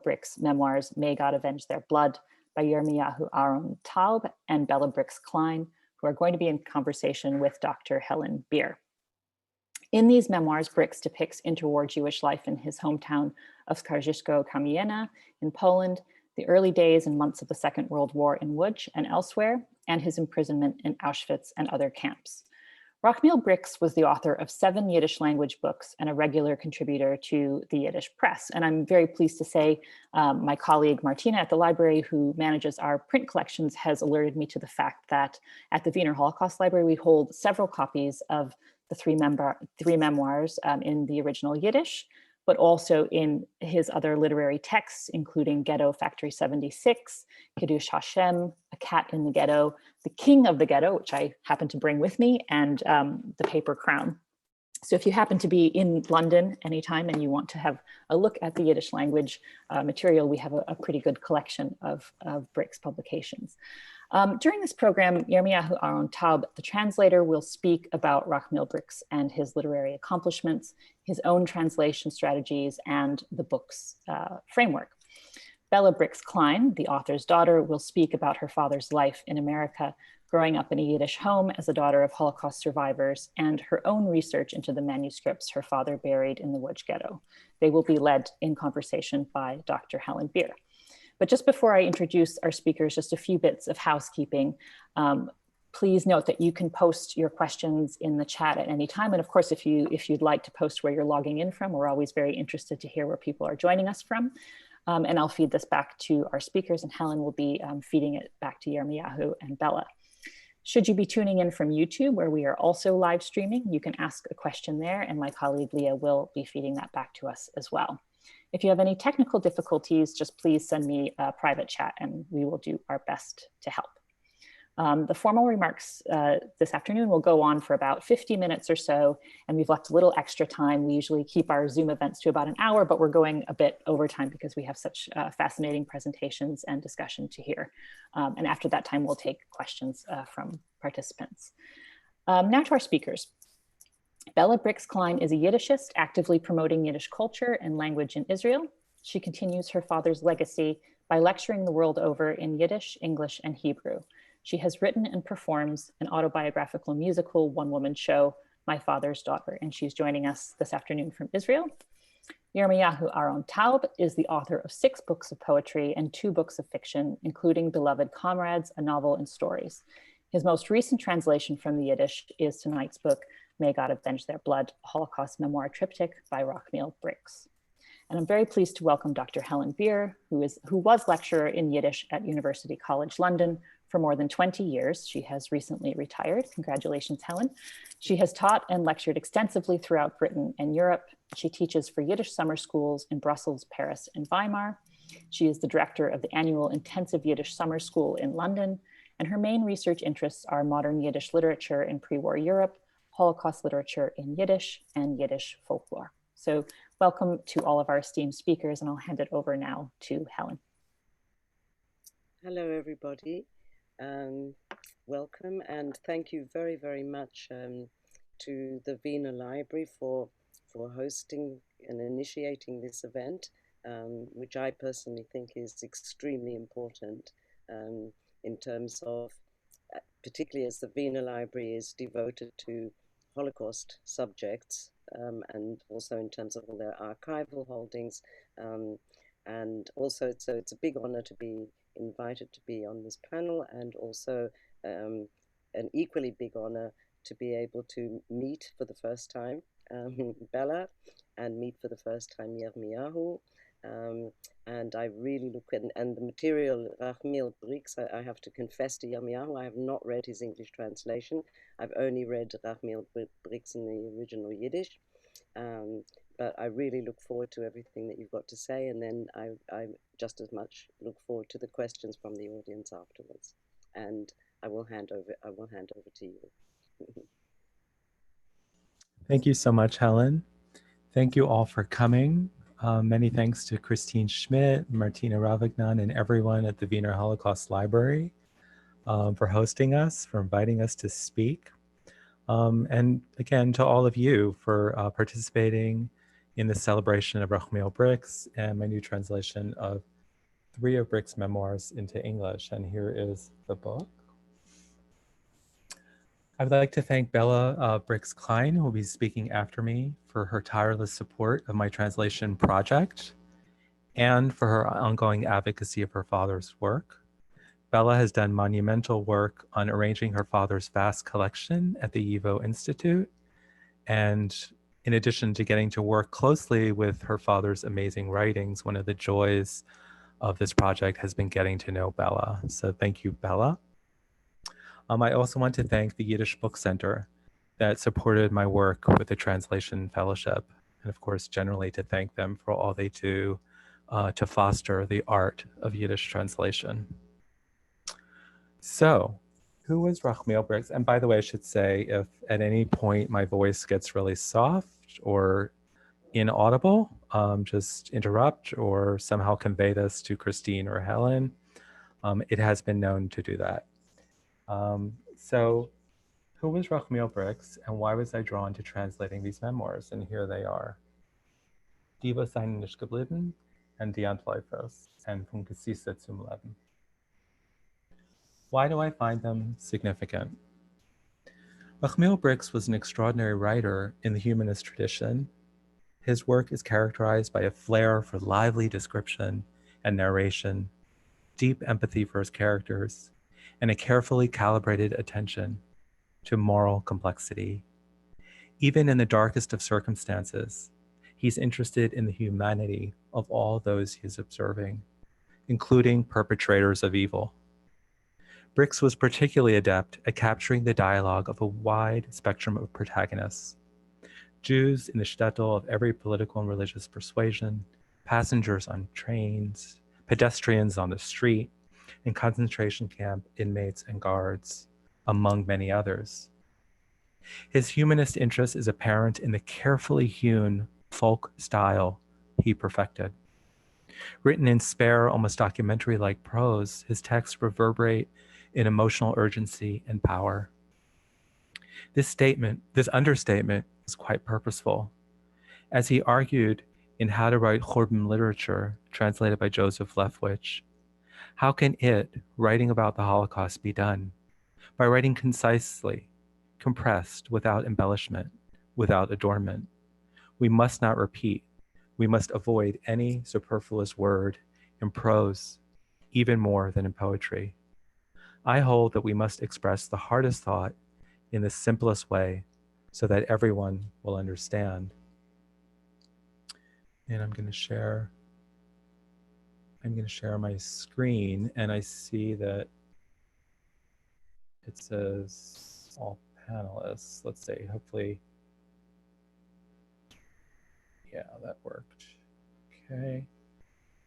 Bryks' memoirs, May God Avenge Their Blood, by Yermiyahu Ahron Taub and Bella Bryks-Klein, who are going to be in conversation with Dr. Helen Beer. In these memoirs, Bryks depicts interwar Jewish life in his hometown of Skarżysko-Kamienna in Poland, the early days and months of the Second World War in Łódź and elsewhere, and his imprisonment in Auschwitz and other camps. Rachmil Bryks was the author of 7 Yiddish language books and a regular contributor to the Yiddish press. And I'm very pleased to say my colleague Martina at the library, who manages our print collections, has alerted me to the fact that at the Wiener Holocaust Library, we hold several copies of the three memoirs in the original Yiddish, but also in his other literary texts, including Ghetto Factory 76, Kiddush Hashem, A Cat in the Ghetto, The King of the Ghetto, which I happen to bring with me, and The Paper Crown. So if you happen to be in London anytime and you want to have a look at the Yiddish language material, we have a pretty good collection of Bryks publications. During this program, Yermiyahu Ahron Taub, the translator, will speak about Rachmil Bryks and his literary accomplishments, his own translation strategies, and the book's framework. Bella Bryks-Klein, the author's daughter, will speak about her father's life in America, growing up in a Yiddish home as a daughter of Holocaust survivors, and her own research into the manuscripts her father buried in the Łódź Ghetto. They will be led in conversation by Dr. Helen Beer. But just before I introduce our speakers, just a few bits of housekeeping. Please note that you can post your questions in the chat at any time. And of course, if you'd like to post where you're logging in from, we're always very interested to hear where people are joining us from. And I'll feed this back to our speakers, and Helen will be feeding it back to Yermiyahu and Bella. Should you be tuning in from YouTube, where we are also live streaming, you can ask a question there, and my colleague Leah will be feeding that back to us as well. If you have any technical difficulties, just please send me a private chat and we will do our best to help. The formal remarks this afternoon will go on for about 50 minutes or so, and we've left a little extra time. We usually keep our Zoom events to about an hour, but we're going a bit over time because we have such fascinating presentations and discussion to hear. And after that time, we'll take questions from participants. Now to our speakers. Bella Bryks-Klein is a Yiddishist actively promoting Yiddish culture and language in Israel. She continues her father's legacy by lecturing the world over in Yiddish, English, and Hebrew. She has written and performs an autobiographical musical one-woman show, My Father's Daughter, and she's joining us this afternoon from Israel. Yermiyahu Ahron Taub is the author of 6 books of poetry and 2 books of fiction, including Beloved Comrades, a novel, and stories. His most recent translation from the Yiddish is tonight's book, May God Avenge Their Blood, a Holocaust Memoir Triptych by Rachmil Bryks. And I'm very pleased to welcome Dr. Helen Beer, who was lecturer in Yiddish at University College London for more than 20 years. She has recently retired. Congratulations, Helen. She has taught and lectured extensively throughout Britain and Europe. She teaches for Yiddish summer schools in Brussels, Paris, and Weimar. She is the director of the annual Intensive Yiddish Summer School in London, and her main research interests are modern Yiddish literature in pre-war Europe, Holocaust literature in Yiddish, and Yiddish folklore. So welcome to all of our esteemed speakers, and I'll hand it over now to Helen. Hello, everybody. Welcome, and thank you very, very much to the Wiener Library for hosting and initiating this event, which I personally think is extremely important in terms of, particularly as the Wiener Library is devoted to Holocaust subjects, and also in terms of all their archival holdings, and also so it's a big honor to be invited to be on this panel, and also an equally big honor to be able to meet for the first time Bella, and meet for the first time Yermiyahu. And I really look at, and the material, Rachmil Bryks, I have to confess to Yermiyahu, I have not read his English translation. I've only read Rachmil Bryks in the original Yiddish. But I really look forward to everything that you've got to say, and then I just as much look forward to the questions from the audience afterwards. And I will hand over to you. Thank you so much, Helen. Thank you all for coming. Many thanks to Christine Schmidt, Martina Ravignan, and everyone at the Wiener Holocaust Library for hosting us, for inviting us to speak. And again, to all of you for participating in the celebration of Rachmil Bryks and my new translation of 3 of Bryks' memoirs into English. And here is the book. I would like to thank Bella Bryks-Klein, who will be speaking after me, for her tireless support of my translation project and for her ongoing advocacy of her father's work. Bella has done monumental work on arranging her father's vast collection at the YIVO Institute. And in addition to getting to work closely with her father's amazing writings, one of the joys of this project has been getting to know Bella. So thank you, Bella. I also want to thank the Yiddish Book Center that supported my work with the Translation Fellowship, and of course, generally to thank them for all they do to foster the art of Yiddish translation. So, who was Rachmil Bryks? And by the way, I should say, if at any point my voice gets really soft or inaudible, just interrupt or somehow convey this to Christine or Helen. It has been known to do that. So who was Rachmil Bryks and why was I drawn to translating these memoirs? And here they are. Die zaynen geblibn and die antloyfers and from gsise zum lebn. Why do I find them significant? Rachmil Bryks was an extraordinary writer in the humanist tradition. His work is characterized by a flair for lively description and narration, deep empathy for his characters, and a carefully calibrated attention to moral complexity. Even in the darkest of circumstances, he's interested in the humanity of all those he is observing, including perpetrators of evil. Bryks was particularly adept at capturing the dialogue of a wide spectrum of protagonists: Jews in the shtetl of every political and religious persuasion, passengers on trains, pedestrians on the street, and concentration camp inmates and guards, among many others. His humanist interest is apparent in the carefully hewn folk style he perfected. Written in spare, almost documentary-like prose, his texts reverberate in emotional urgency and power. This understatement is quite purposeful. As he argued in How to Write Urban Literature, translated by Joseph Lefwich, how can it, writing about the Holocaust, be done? By writing concisely, compressed, without embellishment, without adornment. We must not repeat. We must avoid any superfluous word in prose, even more than in poetry. I hold that we must express the hardest thought in the simplest way so that everyone will understand. And I'm going to share my screen, and I see that it says all panelists. Let's see, hopefully, yeah, that worked.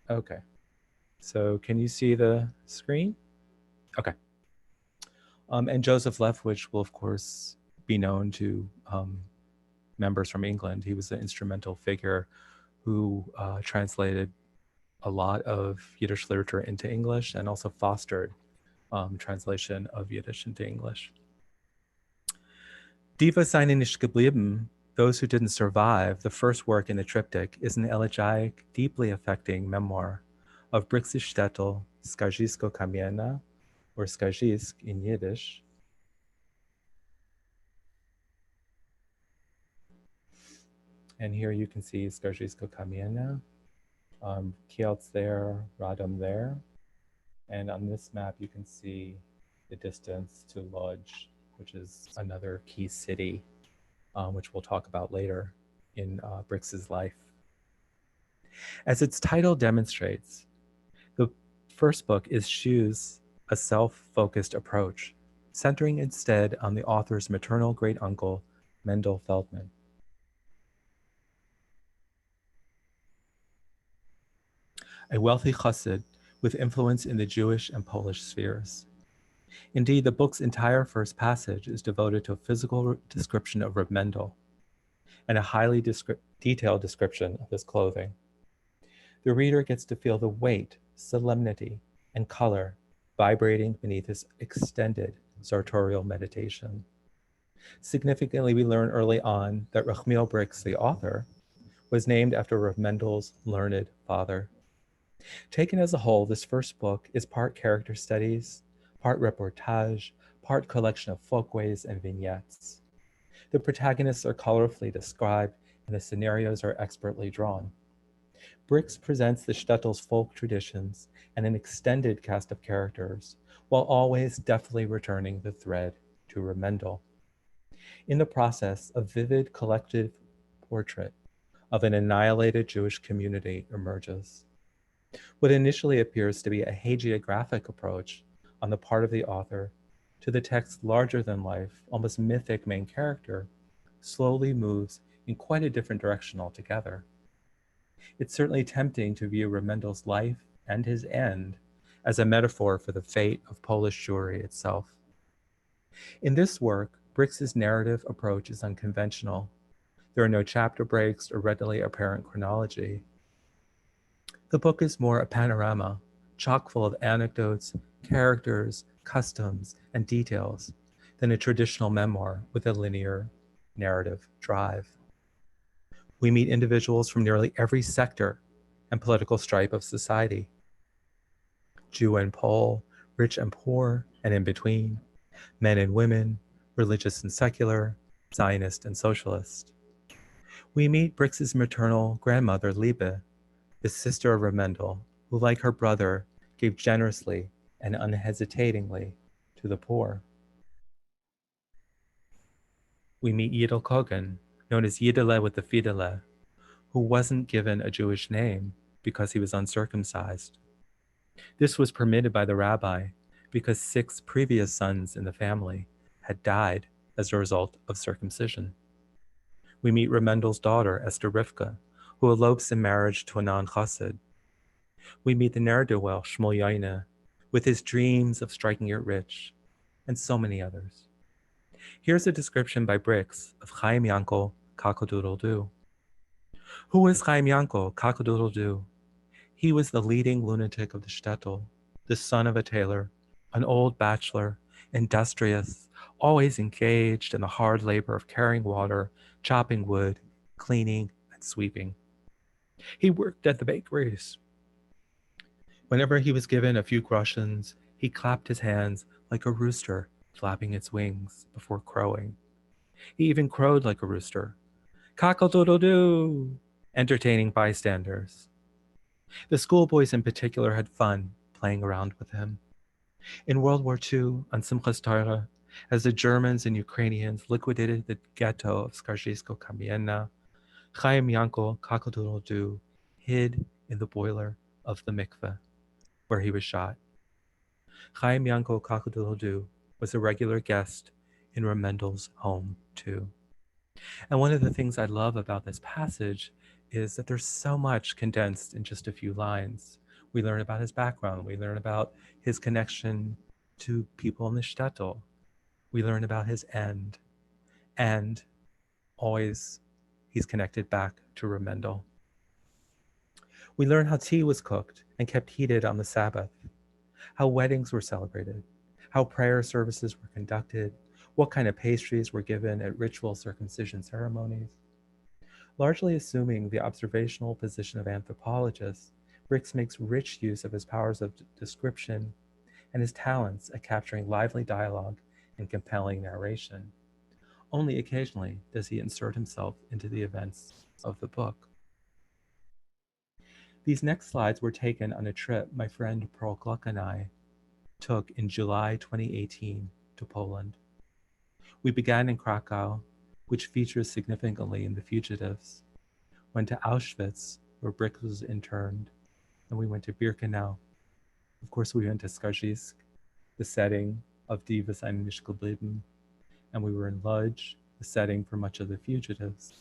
Okay. So can you see the screen? Okay. And Joseph Lefwich will, of course, be known to members from England. He was an instrumental figure who translated a lot of Yiddish literature into English and also fostered translation of Yiddish into English. Die zaynen geblibn, Those Who Didn't Survive, the first work in the triptych, is an elegiac, deeply affecting memoir of Bryks' shtetl, Skarżysko-Kamienna, or Skarżysk in Yiddish. And here you can see Skarżysko-Kamienna, Kielce there, Radom there. And on this map, you can see the distance to Łódź, which is another key city, which we'll talk about later in Bryks's life. As its title demonstrates, the first book eschews a self-focused approach, centering instead on the author's maternal great-uncle, Mendel Feldman. A wealthy chassid with influence in the Jewish and Polish spheres. Indeed, the book's entire first passage is devoted to a physical description of Reb Mendel and a highly detailed description of his clothing. The reader gets to feel the weight, solemnity, and color vibrating beneath his extended sartorial meditation. Significantly, we learn early on that Rachmil Bryks, the author, was named after Rav Mendel's learned father. Taken as a whole, this first book is part character studies, part reportage, part collection of folkways and vignettes. The protagonists are colorfully described and the scenarios are expertly drawn. Bryks presents the shtetl's folk traditions and an extended cast of characters, while always deftly returning the thread to Rav Mendel. In the process, a vivid collective portrait of an annihilated Jewish community emerges. What initially appears to be a hagiographic approach on the part of the author to the text's larger-than-life, almost mythic main character slowly moves in quite a different direction altogether. It's certainly tempting to view Rav Mendel's life and his end as a metaphor for the fate of Polish Jewry itself. In this work, Bryks's narrative approach is unconventional. There are no chapter breaks or readily apparent chronology. The book is more a panorama, chock full of anecdotes, characters, customs, and details than a traditional memoir with a linear narrative drive. We meet individuals from nearly every sector and political stripe of society. Jew and Pole, rich and poor, and in between, men and women, religious and secular, Zionist and socialist. We meet Bryks's maternal grandmother, Liebe, the sister of Rav Mendel, who, like her brother, gave generously and unhesitatingly to the poor. We meet Yidel Kogan, known as Yidele with the Fidele, who wasn't given a Jewish name because he was uncircumcised. This was permitted by the rabbi because 6 previous sons in the family had died as a result of circumcision. We meet Rav Mendel's daughter, Esther Rivka, who elopes in marriage to a non-chassid. We meet the ne'er-do-well Shmuel Yaina, with his dreams of striking it rich, and so many others. Here's a description by Bryks of Chaim Yankel Cock-a-doodle-doo. Who was Chaim Yankel Cock-a-doodle-doo? He was the leading lunatic of the shtetl, the son of a tailor, an old bachelor, industrious, always engaged in the hard labor of carrying water, chopping wood, cleaning, and sweeping. He worked at the bakeries. Whenever he was given a few groshens, he clapped his hands like a rooster flapping its wings before crowing. He even crowed like a rooster, cock-a-doodle-doo, entertaining bystanders. The schoolboys in particular had fun playing around with him. In World War II, on Simchas Torah, as the Germans and Ukrainians liquidated the ghetto of Skarżysko-Kamienna, Chaim Yankel Cock-a-doodle-doo hid in the boiler of the mikveh, where he was shot. Chaim Yankel Cock-a-doodle-doo was a regular guest in Rav Mendel's home, too. And one of the things I love about this passage is that there's so much condensed in just a few lines. We learn about his background. We learn about his connection to people in the shtetl. We learn about his end. And always he's connected back to Rav Mendel. We learn how tea was cooked and kept heated on the Sabbath, how weddings were celebrated, how prayer services were conducted, what kind of pastries were given at ritual circumcision ceremonies. Largely assuming the observational position of anthropologists, Bryks makes rich use of his powers of description and his talents at capturing lively dialogue and compelling narration. Only occasionally does he insert himself into the events of the book. These next slides were taken on a trip my friend Pearl Gluck and I took in July 2018 to Poland. We began in Krakow, which features significantly in the Fugitives, went to Auschwitz, where Bryks was interned, and we went to Birkenau. Of course, we went to Skarżysk, the setting of Die was ein nicht geblibn, and we were in Łódź, the setting for much of the Fugitives,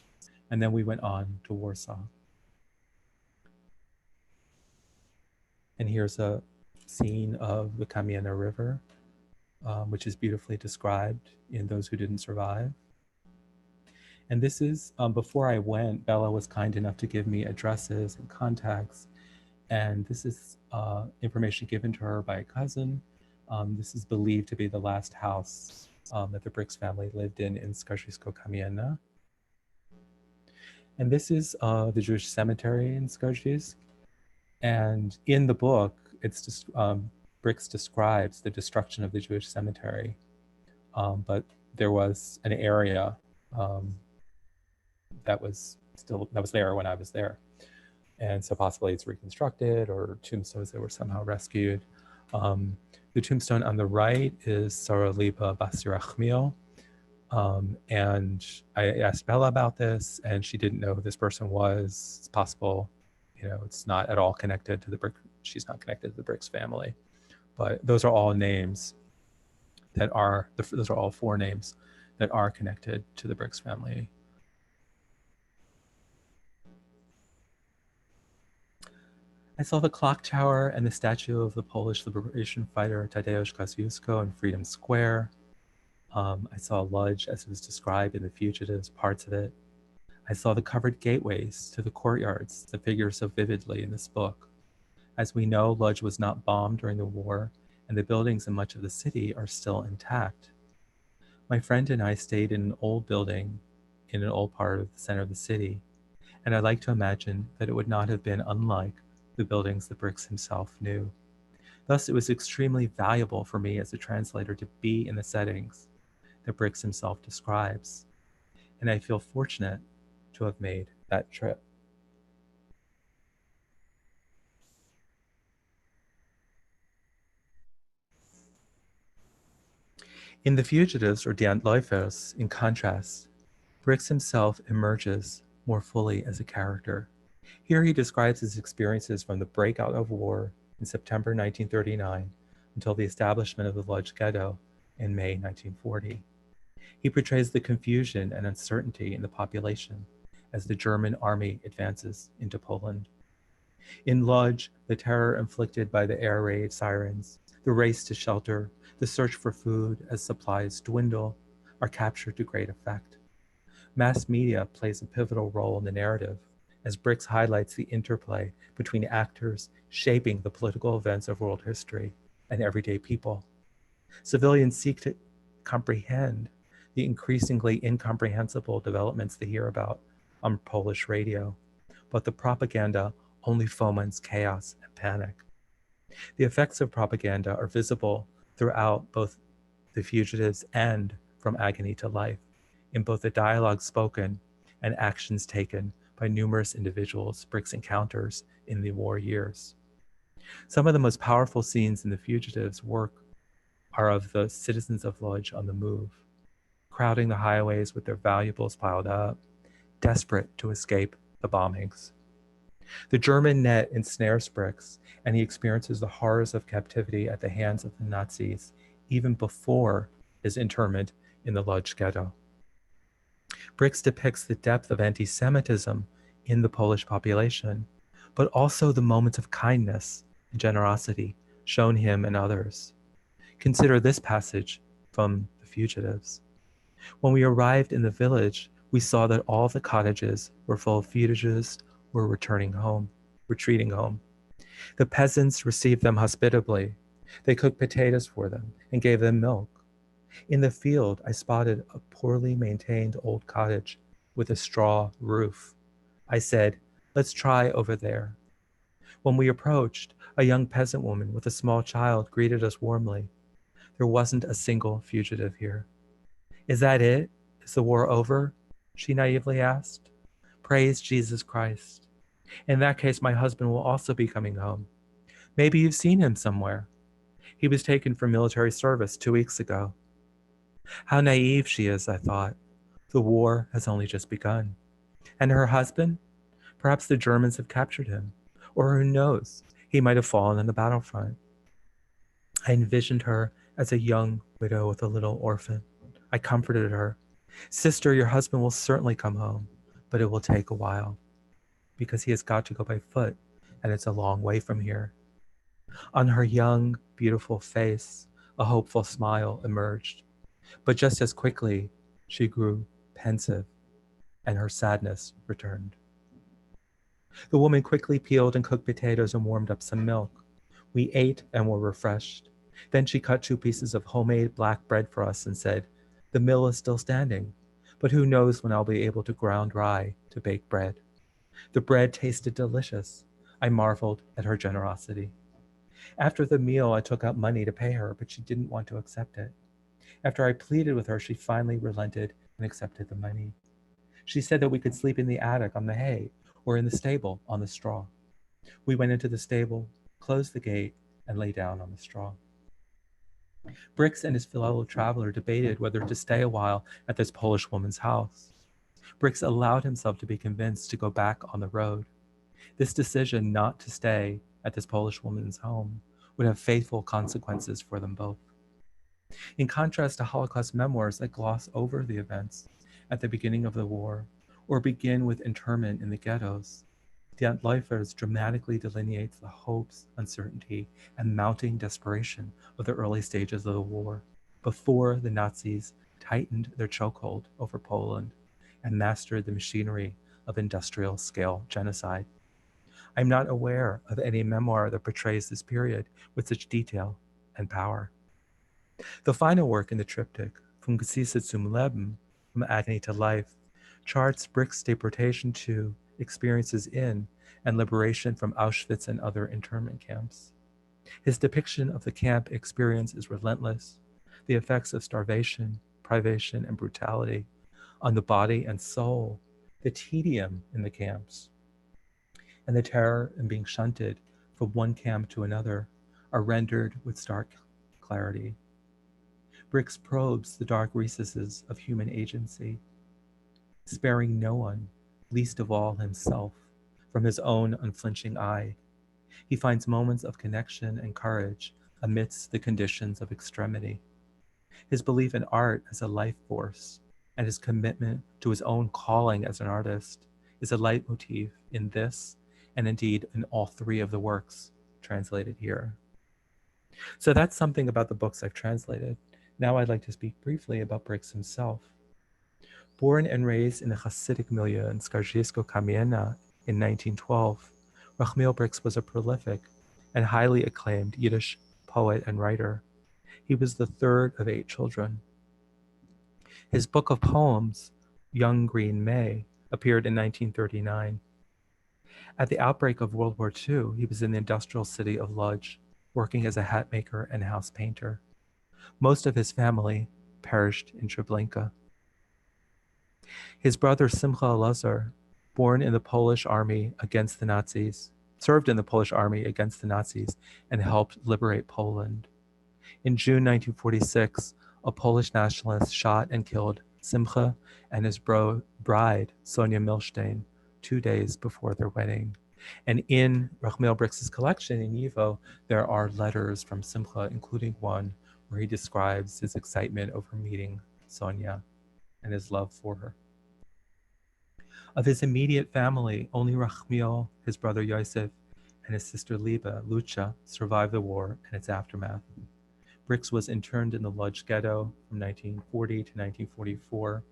and then we went on to Warsaw. And here's a scene of the Kamienna River, which is beautifully described in Those Who Didn't Survive. And this is, before I went, Bella was kind enough to give me addresses and contacts. And this is information given to her by a cousin. This is believed to be the last house that the Bryks family lived in Skarżysko-Kamienna. And this is the Jewish cemetery in Skarżysko. And in the book, it's just, Bryks describes the destruction of the Jewish cemetery. But there was an area that was there when I was there. And so possibly it's reconstructed, or tombstones that were somehow rescued. The tombstone on the right is Sarah Lipa Bas Rachmil. And I asked Bella about this, and she didn't know who this person was. It's possible, it's not at all connected to she's not connected to the Bryks family. But those are all names those are all four names that are connected to the Bryks family. I saw the clock tower and the statue of the Polish liberation fighter Tadeusz Kościuszko in Freedom Square. I saw Łódź as it was described in The Fugitives, parts of it. I saw the covered gateways to the courtyards that figure so vividly in this book. As we know, Łódź was not bombed during the war, and the buildings in much of the city are still intact. My friend and I stayed in an old building in an old part of the center of the city, and I like to imagine that it would not have been unlike the buildings that Bryks himself knew. Thus, it was extremely valuable for me as a translator to be in the settings that Bryks himself describes, and I feel fortunate to have made that trip. In The Fugitives, or Die Antloyfers, in contrast, Bryks himself emerges more fully as a character. Here he describes his experiences from the breakout of war in September 1939 until the establishment of the Łódź Ghetto in May 1940. He portrays the confusion and uncertainty in the population as the German army advances into Poland. In Łódź, the terror inflicted by the air raid sirens, the race to shelter, the search for food as supplies dwindle, are captured to great effect. Mass media plays a pivotal role in the narrative, as Bryks highlights the interplay between actors shaping the political events of world history and everyday people. Civilians seek to comprehend the increasingly incomprehensible developments they hear about on Polish radio, but the propaganda only foments chaos and panic. The effects of propaganda are visible throughout both The Fugitives and From Agony to Life, in both the dialogue spoken and actions taken by numerous individuals Bryks encounters in the war years. Some of the most powerful scenes in The Fugitives' work are of the citizens of Łódź on the move, crowding the highways with their valuables piled up, desperate to escape the bombings. The German net ensnares Bryks, and he experiences the horrors of captivity at the hands of the Nazis even before his internment in the Łódź Ghetto. Bryks depicts the depth of anti-Semitism in the Polish population, but also the moments of kindness and generosity shown him and others. Consider this passage from The Fugitives. When we arrived in the village, we saw that all the cottages were full of fugitives who were retreating home. The peasants received them hospitably. They cooked potatoes for them and gave them milk. In the field, I spotted a poorly maintained old cottage with a straw roof. I said, "Let's try over there." When we approached, a young peasant woman with a small child greeted us warmly. There wasn't a single fugitive here. "Is that it? Is the war over?" she naively asked. "Praise Jesus Christ. In that case, my husband will also be coming home. Maybe you've seen him somewhere. He was taken for military service 2 weeks ago." How naive she is, I thought. The war has only just begun. And her husband? Perhaps the Germans have captured him. Or who knows, he might have fallen on the battlefront. I envisioned her as a young widow with a little orphan. I comforted her. "Sister, your husband will certainly come home, but it will take a while, because he has got to go by foot, and it's a long way from here." On her young, beautiful face, a hopeful smile emerged. But just as quickly, she grew pensive, and her sadness returned. The woman quickly peeled and cooked potatoes and warmed up some milk. We ate and were refreshed. Then she cut 2 pieces of homemade black bread for us and said, "The mill is still standing, But who knows when I'll be able to ground rye to bake bread. The bread tasted delicious. I marveled at her generosity. After the meal, I took out money to pay her, but she didn't want to accept it. After I pleaded with her, she finally relented and accepted the money. She said that we could sleep in the attic on the hay or in the stable on the straw. We went into the stable, closed the gate, and lay down on the straw. Bryks and his fellow traveler debated whether to stay a while at this Polish woman's house. Bryks allowed himself to be convinced to go back on the road. This decision not to stay at this Polish woman's home would have fateful consequences for them both. In contrast to Holocaust memoirs that gloss over the events at the beginning of the war or begin with internment in the ghettos, the antloyfers dramatically delineates the hopes, uncertainty, and mounting desperation of the early stages of the war, before the Nazis tightened their chokehold over Poland and mastered the machinery of industrial-scale genocide. I'm not aware of any memoir that portrays this period with such detail and power. The final work in the triptych, Fugitives zum Lebn, From Agony to Life, charts Bryks' deportation to, experiences in, and liberation from Auschwitz and other internment camps. His depiction of the camp experience is relentless. The effects of starvation, privation, and brutality on the body and soul, the tedium in the camps, and the terror in being shunted from one camp to another are rendered with stark clarity. Bryks probes the dark recesses of human agency, sparing no one, least of all himself, from his own unflinching eye. He finds moments of connection and courage amidst the conditions of extremity. His belief in art as a life force and his commitment to his own calling as an artist is a leitmotif in this, and indeed in all three of the works translated here. So that's something about the books I've translated. Now I'd like to speak briefly about Bryks himself. Born and raised in a Hasidic milieu in Skarżysko-Kamienna in 1912, Rachmil Bryks was a prolific and highly acclaimed Yiddish poet and writer. He was the third of 8 children. His book of poems, Young Green May, appeared in 1939. At the outbreak of World War II, he was in the industrial city of Łódź, working as a hat maker and house painter. Most of his family perished in Treblinka. His brother Simcha Lazar, born in the Polish army against the Nazis, served in the Polish army against the Nazis and helped liberate Poland. In June 1946, a Polish nationalist shot and killed Simcha and his bride, Sonia Milstein, 2 days before their wedding. And in Rachmil Bryks' collection in YIVO, there are letters from Simcha, including one where he describes his excitement over meeting Sonia and his love for her. Of his immediate family, only Rachmil, his brother Yosef, and his sister Lucha, survived the war and its aftermath. Bryks was interned in the Łódź Ghetto from 1940 to 1944,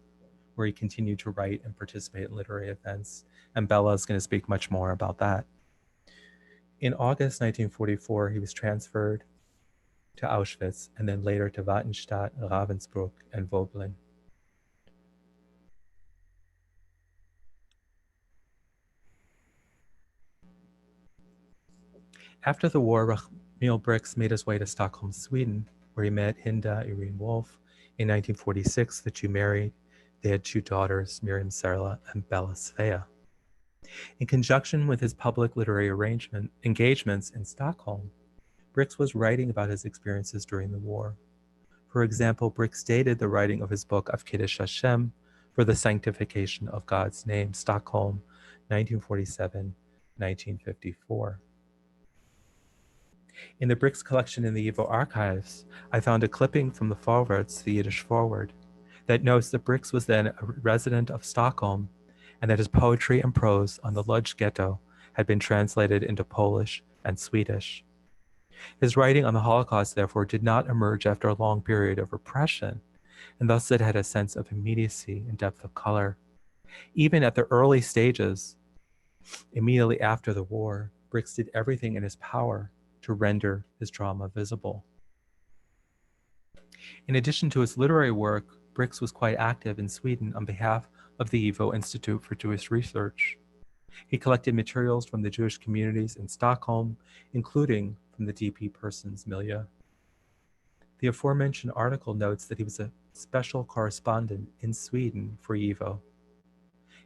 where he continued to write and participate in literary events, and Bella is going to speak much more about that. In August 1944, he was transferred to Auschwitz and then later to Wattenstadt, Ravensbrück, and Voblin. After the war, Rachmil Bryks made his way to Stockholm, Sweden, where he met Hinda Irene Wolf. In 1946, the two married. They had 2 daughters, Miriam Serla and Bella Svea. In conjunction with his public literary engagements in Stockholm, Bryks was writing about his experiences during the war. For example, Bryks dated the writing of his book Of Kiddush Hashem for the Sanctification of God's Name, Stockholm, 1947-1954. In the Bryks collection in the YIVO archives, I found a clipping from the Forwards, the Yiddish forward, that notes that Bryks was then a resident of Stockholm and that his poetry and prose on the Łódź Ghetto had been translated into Polish and Swedish. His writing on the Holocaust, therefore, did not emerge after a long period of repression, and thus it had a sense of immediacy and depth of color. Even at the early stages, immediately after the war, Bryks did everything in his power to render his drama visible. In addition to his literary work, Bryks was quite active in Sweden on behalf of the YIVO Institute for Jewish Research. He collected materials from the Jewish communities in Stockholm, including from the DP persons milieu. The aforementioned article notes that he was a special correspondent in Sweden for YIVO.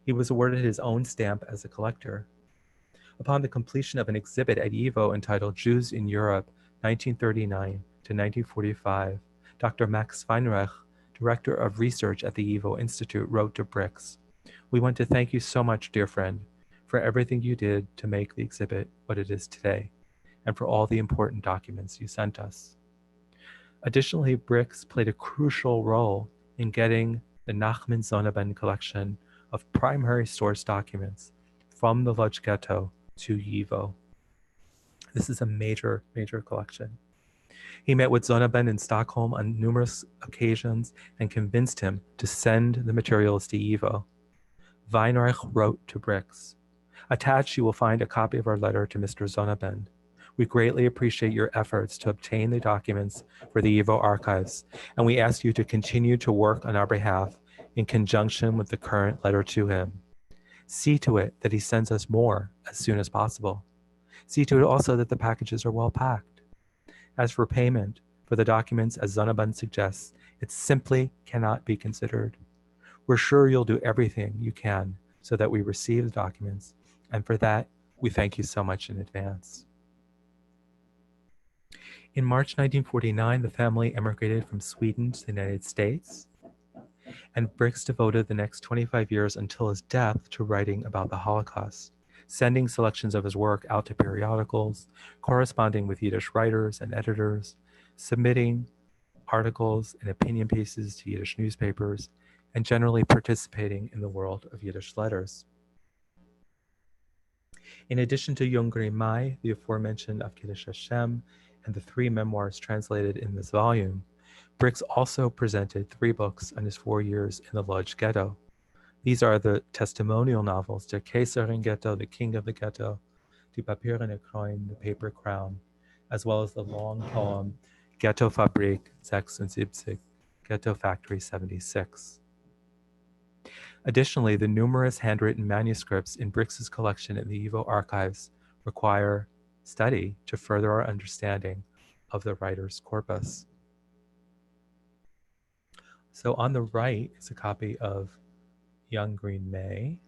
He was awarded his own stamp as a collector. Upon the completion of an exhibit at YIVO entitled Jews in Europe, 1939 to 1945, Dr. Max Weinreich, director of research at the YIVO Institute, wrote to Bryks, "We want to thank you so much, dear friend, for everything you did to make the exhibit what it is today, and for all the important documents you sent us." Additionally, Bryks played a crucial role in getting the Nachman Zonneban collection of primary source documents from the Łódź Ghetto to YIVO. This is a major, major collection. He met with Zonneban in Stockholm on numerous occasions and convinced him to send the materials to YIVO. Weinreich wrote to Bryks, "Attached you will find a copy of our letter to Mr. Zonneban. We greatly appreciate your efforts to obtain the documents for the YIVO archives, and we ask you to continue to work on our behalf in conjunction with the current letter to him. See to it that he sends us more as soon as possible. See to it also that the packages are well packed. As for payment for the documents, as Zonneban suggests, it simply cannot be considered. We're sure you'll do everything you can so that we receive the documents, and for that, we thank you so much in advance." In March 1949, the family emigrated from Sweden to the United States, and Bryks devoted the next 25 years until his death to writing about the Holocaust, sending selections of his work out to periodicals, corresponding with Yiddish writers and editors, submitting articles and opinion pieces to Yiddish newspapers, and generally participating in the world of Yiddish letters. In addition to Yungri Mai, the aforementioned of Kiddush Hashem, and the 3 memoirs translated in this volume, Bryks also presented 3 books on his 4 years in the Łódź Ghetto. These are the testimonial novels, Der Kaiser in Ghetto, The King of the Ghetto, Die Papierene Kroon, The Paper Crown, as well as the long poem Ghetto Fabrik 76, Ghetto Factory 76. Additionally, the numerous handwritten manuscripts in Bryks's collection in the YIVO archives require study to further our understanding of the writer's corpus. So on the right is a copy of Young Green May,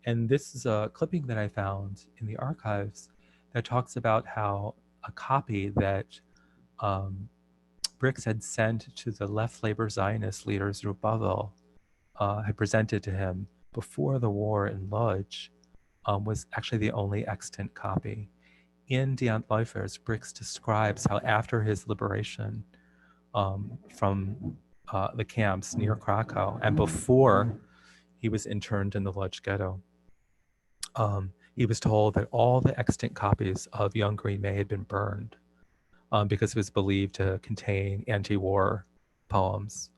and this is a clipping that I found in the archives that talks about how a copy that Bryks had sent to the left labor Zionist leader Zerubbabel had presented to him before the war in Łódź was actually the only extant copy. In Die Antloyfers, Bryks describes how after his liberation from the camps near Krakow and before he was interned in the Łódź Ghetto, he was told that all the extant copies of Young Green May had been burned because it was believed to contain anti-war poems,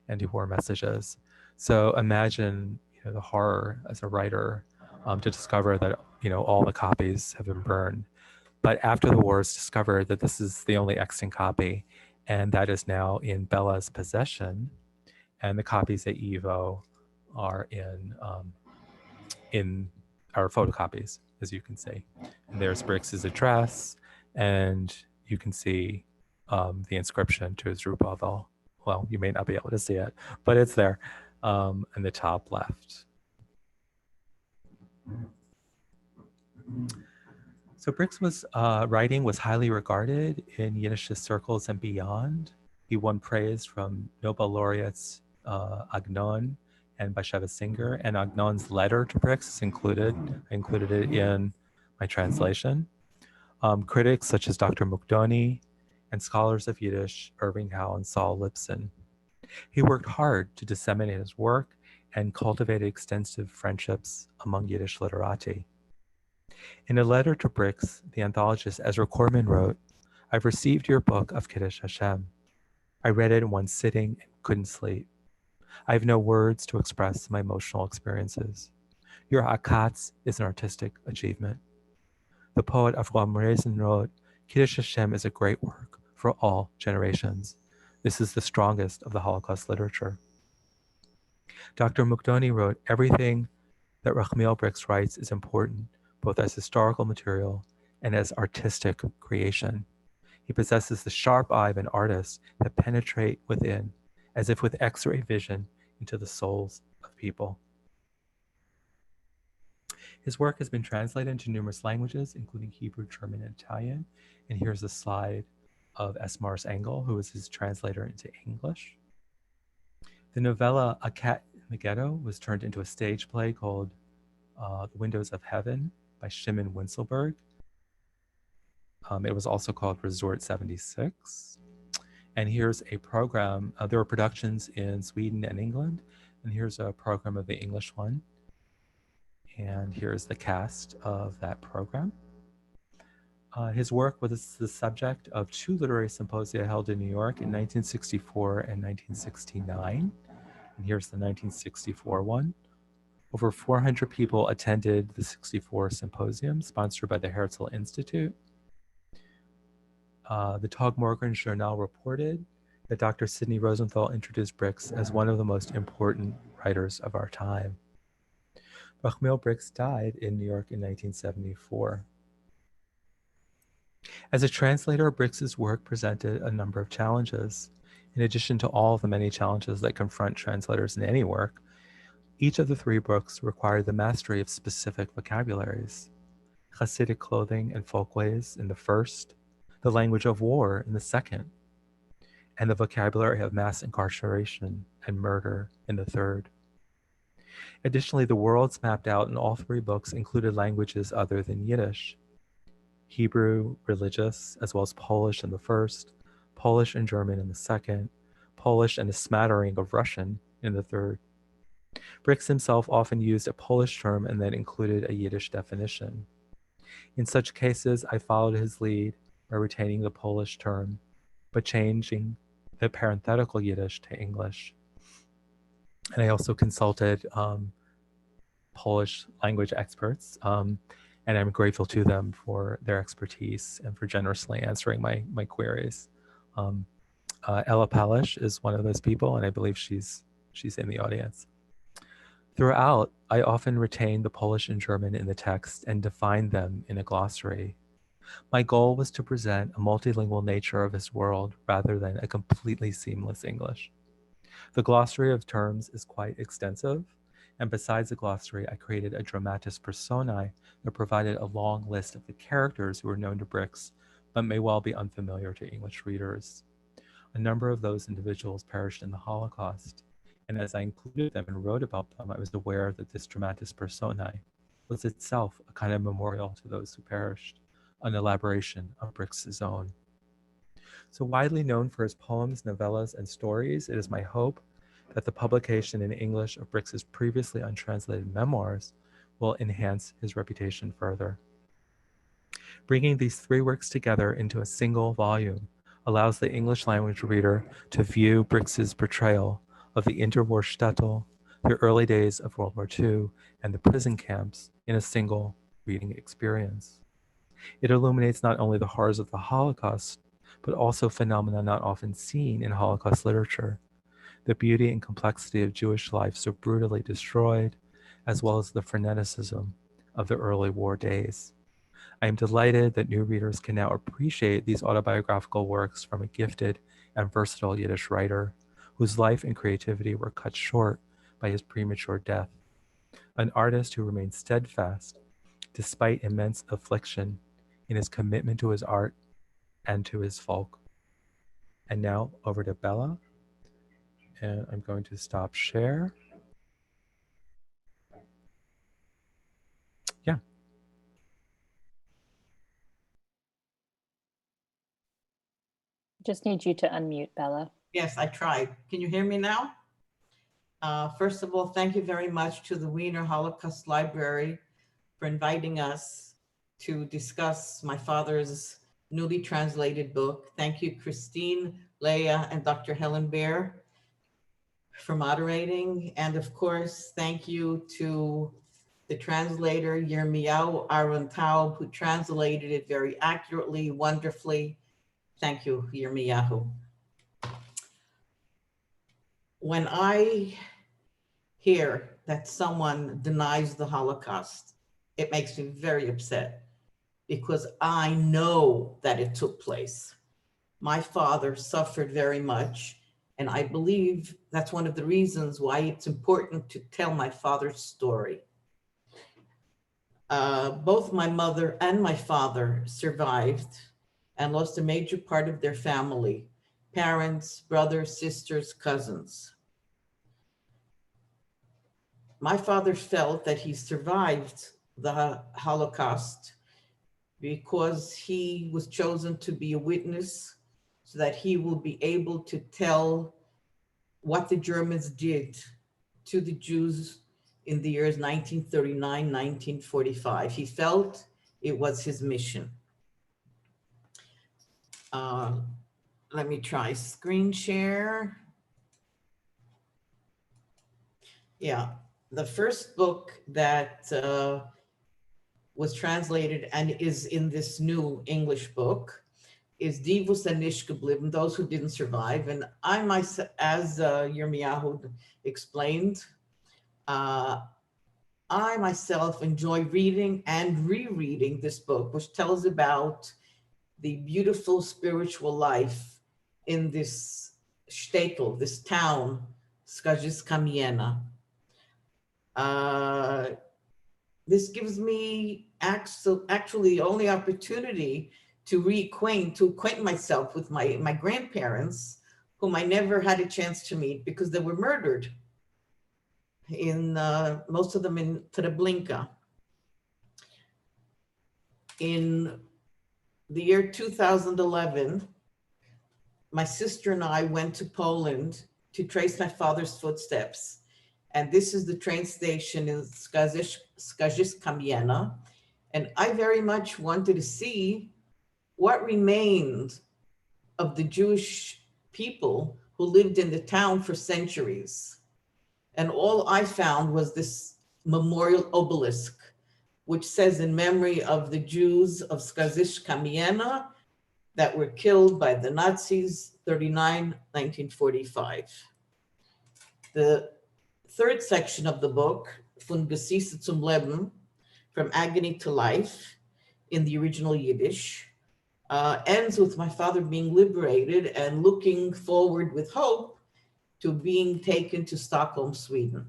anti-war messages. So imagine, the horror as a writer to discover that, all the copies have been burned. But after the war, it's discovered that this is the only extant copy, and that is now in Bella's possession. And the copies at YIVO are are photocopies, as you can see. And there's Bryks's address, and you can see the inscription to Zerubbabel. Well, you may not be able to see it, but it's there in the top left. So Bryks' writing was highly regarded in Yiddishist circles and beyond. He won praise from Nobel laureates Agony and Basheva Singer, and Agnon's letter to Bryks is included. I included it in my translation. Critics such as Dr. Mukdoni and scholars of Yiddish, Irving Howe and Saul Lipson. He worked hard to disseminate his work and cultivated extensive friendships among Yiddish literati. In a letter to Bryks, the anthologist Ezra Corman wrote, "I've received your book of Kiddush Hashem. I read it in one sitting and couldn't sleep. I have no words to express my emotional experiences. Your Akatz is an artistic achievement." The poet Avram Rezen wrote, "Kiddush Hashem is a great work for all generations. This is the strongest of the Holocaust literature. Dr. Mukdoni wrote, everything that Rachmil Bryks writes is important, both as historical material and as artistic creation. He possesses the sharp eye of an artist that penetrate within, as if with X-ray vision, into the souls of people. His work has been translated into numerous languages, including Hebrew, German, and Italian. And here's a slide of S. Engel, who was his translator into English. The novella A Cat in the Ghetto was turned into a stage play called The Windows of Heaven by Shimon Winselberg. It was also called Resort 76. And here's a program. There were productions in Sweden and England. And here's a program of the English one. And here's the cast of that program. His work was the subject of 2 literary symposia held in New York in 1964 and 1969. And here's the 1964 one. Over 400 people attended the 64 symposium sponsored by the Herzl Institute. The Tag Morgen Journal reported that Dr. Sidney Rosenthal introduced Bryks as one of the most important writers of our time. Rachmil Bryks died in New York in 1974. As a translator, Bryks's work presented a number of challenges. In addition to all of the many challenges that confront translators in any work, each of the 3 books required the mastery of specific vocabularies. Hasidic clothing and folkways in the first, the language of war in the second, and the vocabulary of mass incarceration and murder in the third. Additionally, the worlds mapped out in all 3 books included languages other than Yiddish. Hebrew, religious, as well as Polish in the first, Polish and German in the second, Polish and a smattering of Russian in the third. Bryks himself often used a Polish term and then included a Yiddish definition. In such cases, I followed his lead by retaining the Polish term, but changing the parenthetical Yiddish to English. And I also consulted Polish language experts, and I'm grateful to them for their expertise and for generously answering my queries. Ella Palish is one of those people, and I believe she's in the audience. Throughout, I often retained the Polish and German in the text and defined them in a glossary. My goal was to present a multilingual nature of his world rather than a completely seamless English. The glossary of terms is quite extensive, and besides the glossary, I created a dramatis personae that provided a long list of the characters who were known to Bryks, but may well be unfamiliar to English readers. A number of those individuals perished in the Holocaust, and as I included them and wrote about them, I was aware that this dramatis personae was itself a kind of memorial to those who perished, an elaboration of Bryks' own. So widely known for his poems, novellas, and stories, it is my hope that the publication in English of Bryks' previously untranslated memoirs will enhance his reputation further. Bringing these 3 works together into a single volume allows the English language reader to view Bryks' portrayal of the interwar shtetl, the early days of World War II, and the prison camps in a single reading experience. It illuminates not only the horrors of the Holocaust, but also phenomena not often seen in Holocaust literature, the beauty and complexity of Jewish life so brutally destroyed, as well as the freneticism of the early war days. I am delighted that new readers can now appreciate these autobiographical works from a gifted and versatile Yiddish writer whose life and creativity were cut short by his premature death, an artist who remained steadfast despite immense affliction in his commitment to his art and to his folk. And now over to Bella, and I'm going to stop share. Yeah. Just need you to unmute, Bella. Yes, I tried. Can you hear me now? First of all, thank you very much to the Wiener Holocaust Library for inviting us to discuss my father's newly translated book. Thank you, Christine, Leah, and Dr. Helen Bear for moderating. And of course, thank you to the translator, Yermiyahu Ahron Taub, who translated it very accurately, wonderfully. Thank you, Yermiyahu. When I hear that someone denies the Holocaust. It makes me very upset because I know that it took place. My father suffered very much, and I believe that's one of the reasons why it's important to tell my father's story. Both my mother and my father survived and lost a major part of their family, parents, brothers, sisters, cousins. My father felt that he survived the Holocaust because he was chosen to be a witness so that he will be able to tell what the Germans did to the Jews in the years 1939, 1945. He felt it was his mission. Let me try screen share. Yeah, the first book that was translated and is in this new English book is YIVO and nisht geblibn, those who didn't survive. And I myself, as Yermiyahu explained, I myself enjoy reading and rereading this book, which tells about the beautiful spiritual life in this shtetl, this town, Skarżysko-Kamienna. This gives me actually the only opportunity to acquaint myself with my grandparents, whom I never had a chance to meet because they were murdered, in most of them in Treblinka. In the year 2011, my sister and I went to Poland to trace my father's footsteps. And this is the train station in Skarżysko-Kamienna. And I very much wanted to see what remained of the Jewish people who lived in the town for centuries. And all I found was this memorial obelisk, which says in memory of the Jews of Skarżysko-Kamienna that were killed by the Nazis, 1945. The third section of the book, von gsise zum lebn, from agony to life, in the original Yiddish, ends with my father being liberated and looking forward with hope to being taken to Stockholm, Sweden.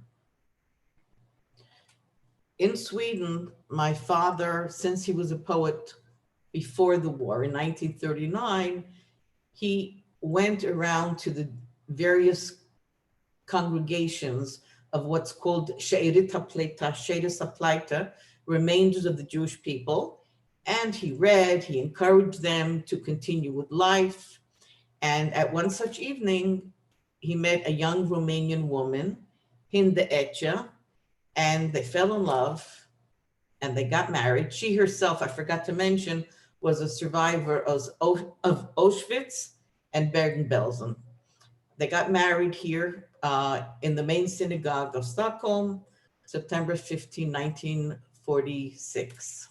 In Sweden, my father, since he was a poet before the war in 1939, he went around to the various congregations of what's called Sheiris, remainders of the Jewish people. And he read, he encouraged them to continue with life. And at one such evening, he met a young Romanian woman, Hinda Etja, and they fell in love and they got married. She herself, I forgot to mention, was a survivor of Auschwitz and Bergen-Belsen. They got married here in the main synagogue of Stockholm, September 15, 1946.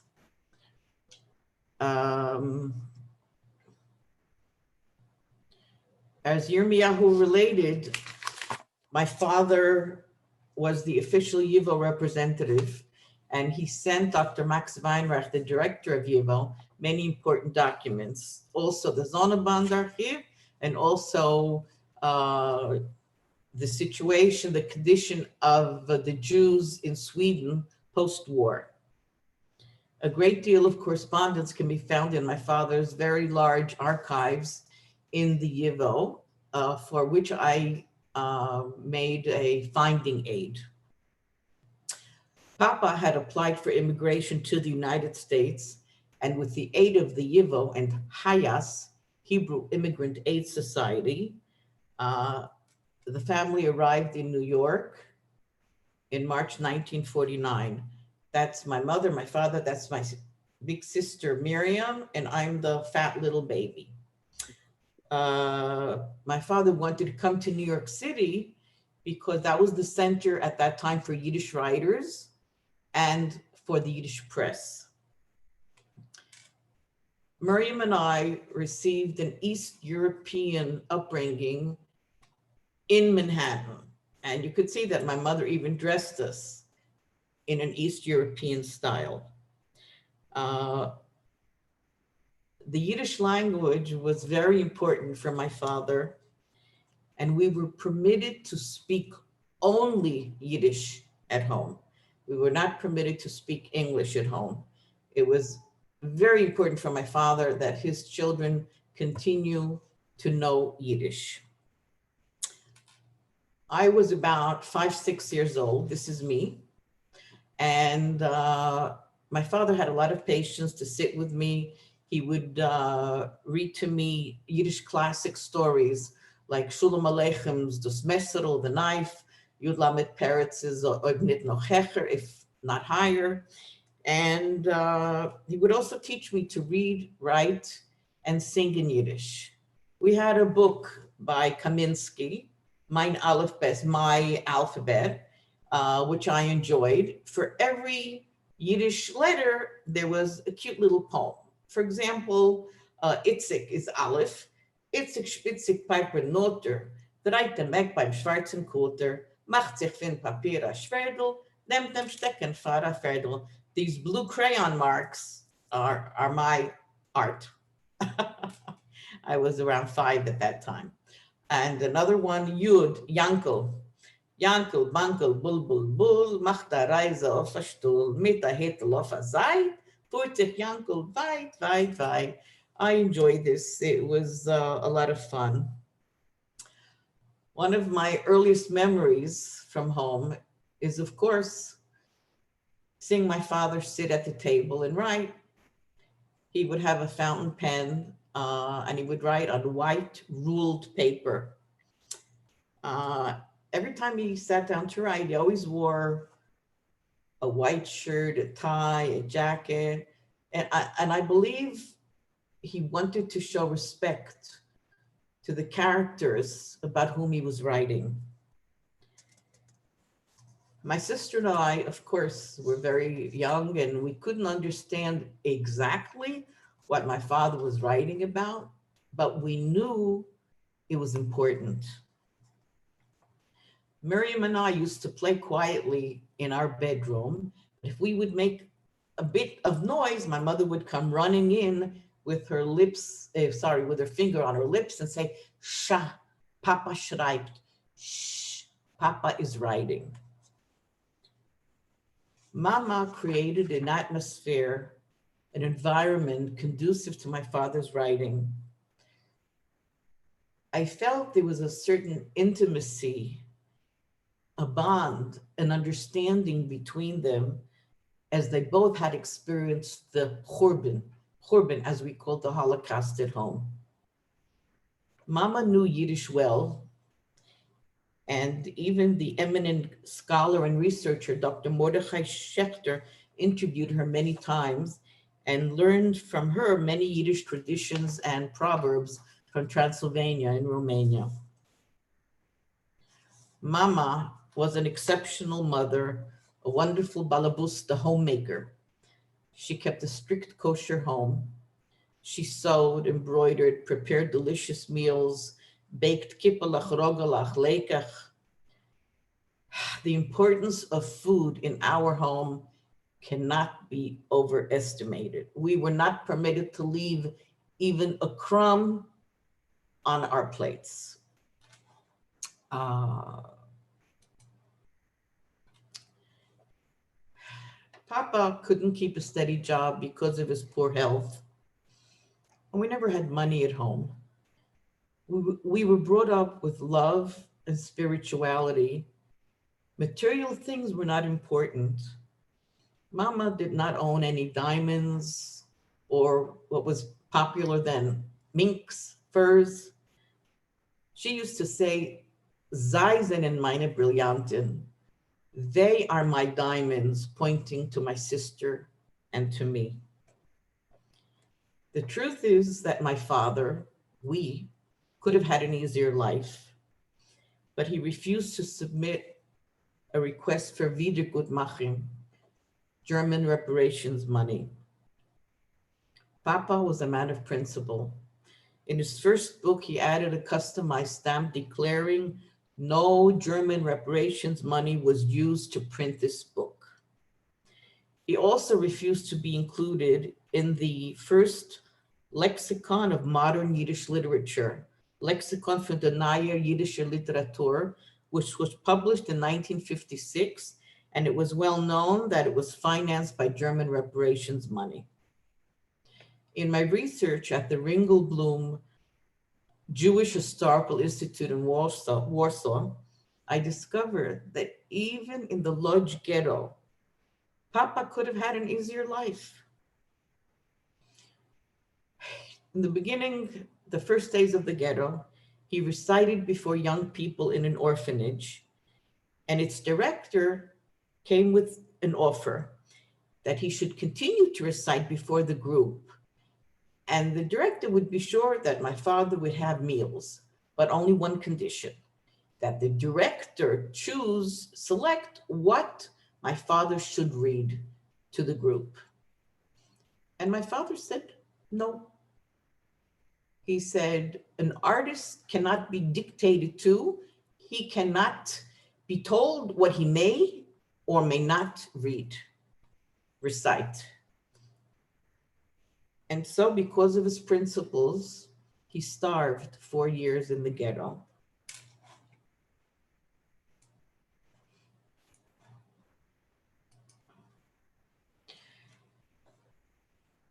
As Yermiyahu related, my father was the official YIVO representative, and he sent Dr. Max Weinreich, the director of YIVO, many important documents. Also the Zonneband archive, and also the situation, the condition of the Jews in Sweden post-war. A great deal of correspondence can be found in my father's very large archives in the YIVO, for which I made a finding aid. Papa had applied for immigration to the United States, and with the aid of the YIVO and Hayas, Hebrew Immigrant Aid Society, the family arrived in New York in March 1949. That's my mother, my father, that's my big sister Miriam, and I'm the fat little baby. My father wanted to come to New York City because that was the center at that time for Yiddish writers and for the Yiddish press. Miriam and I received an East European upbringing in Manhattan. And you could see that my mother even dressed us in an East European style. The Yiddish language was very important for my father, and we were permitted to speak only Yiddish at home. We were not permitted to speak English at home. It was very important for my father that his children continue to know Yiddish. I was about 5, 6 years old. This is me. And my father had a lot of patience to sit with me. He would read to me Yiddish classic stories like Shulam Aleicham's Das Messerl, the knife, Yud Lamed Peretz's Ob Nit Noch Hecher, if not higher. And he would also teach me to read, write, and sing in Yiddish. We had a book by Kaminsky, My Alphabet, which I enjoyed. For every Yiddish letter, there was a cute little poem. For example, Itzik is Aleph, Itzik Spitzig Piper Noter, Dreit dem Eck beim schwarzen Koter, macht sich fin Papier a Schwerdel, nimmt dem Stecken Fahrer Ferdel. These blue crayon marks are my art. I was around 5 at that time. And another one, Yud, Yankel. Yankel, Bankel, Bulbul, Bull, macht a Reise auf a Stuhl, mit a Hetel auf a Zeit, fuhrt sich Yankel weit, weit, weit. I enjoyed this. It was a lot of fun. One of my earliest memories from home is, of course, seeing my father sit at the table and write. He would have a fountain pen and he would write on white ruled paper. Every time he sat down to write, he always wore a white shirt, a tie, a jacket. And I believe he wanted to show respect to the characters about whom he was writing. My sister and I, of course, were very young and we couldn't understand exactly what my father was writing about, but we knew it was important. Miriam and I used to play quietly in our bedroom. If we would make a bit of noise, my mother would come running in with her lips, with her finger on her lips and say, "Sha, Papa schreibt." Shh, Papa is writing. Mama created an atmosphere, an environment conducive to my father's writing. I felt there was a certain intimacy, a bond, an understanding between them as they both had experienced the Churban, as we called the Holocaust at home. Mama knew Yiddish well, and even the eminent scholar and researcher, Dr. Mordechai Schechter, interviewed her many times and learned from her many Yiddish traditions and proverbs from Transylvania and Romania. Mama was an exceptional mother, a wonderful balabus, the homemaker. She kept a strict kosher home. She sewed, embroidered, prepared delicious meals, baked kippelach, rogalach, lekach. The importance of food in our home cannot be overestimated. We were not permitted to leave even a crumb on our plates. Papa couldn't keep a steady job because of his poor health. And we never had money at home. We were brought up with love and spirituality. Material things were not important. Mama did not own any diamonds or what was popular then, minks, furs. She used to say, zaynen meine Brillanten. They are my diamonds, pointing to my sister and to me. The truth is that my father, we, could have had an easier life, but he refused to submit a request for Wiedergutmachung, German reparations money. Papa was a man of principle. In his first book, he added a customized stamp declaring No German reparations money was used to print this book. He also refused to be included in the first lexicon of modern Yiddish literature, Lexikon für die neue Jiddische Literatur, which was published in 1956, and it was well known that it was financed by German reparations money. In my research at the Ringelblum Jewish Historical Institute in Warsaw, I discovered that even in the Łódź Ghetto, Papa could have had an easier life. In the beginning, the first days of the ghetto, he recited before young people in an orphanage, and its director came with an offer that he should continue to recite before the group. And the director would be sure that my father would have meals, but only one condition, that the director select what my father should read to the group. And my father said, no. He said, an artist cannot be dictated to. He cannot be told what he may or may not recite. And so because of his principles, he starved 4 years in the ghetto.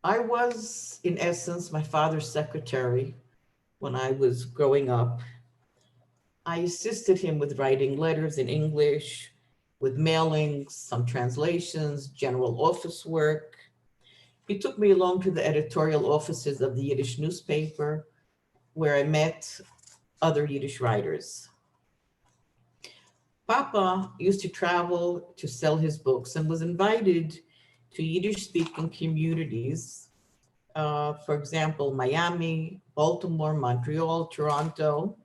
I was, in essence, my father's secretary when I was growing up. I assisted him with writing letters in English, with mailings, some translations, general office work. He took me along to the editorial offices of the Yiddish newspaper, where I met other Yiddish writers. Papa used to travel to sell his books and was invited to Yiddish-speaking communities, for example, Miami, Baltimore, Montreal, Toronto.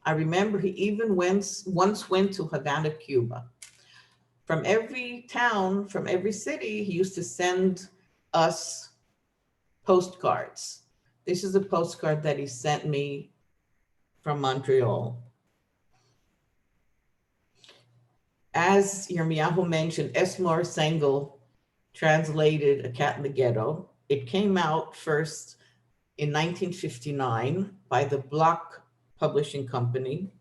I remember he even once went to Havana, Cuba. From every town, from every city, he used to send us postcards. This is a postcard that he sent me from Montreal. As Yermiyahu mentioned, S. Morris Engel translated A Cat in the Ghetto. It came out first in 1959 by the Block Publishing Company.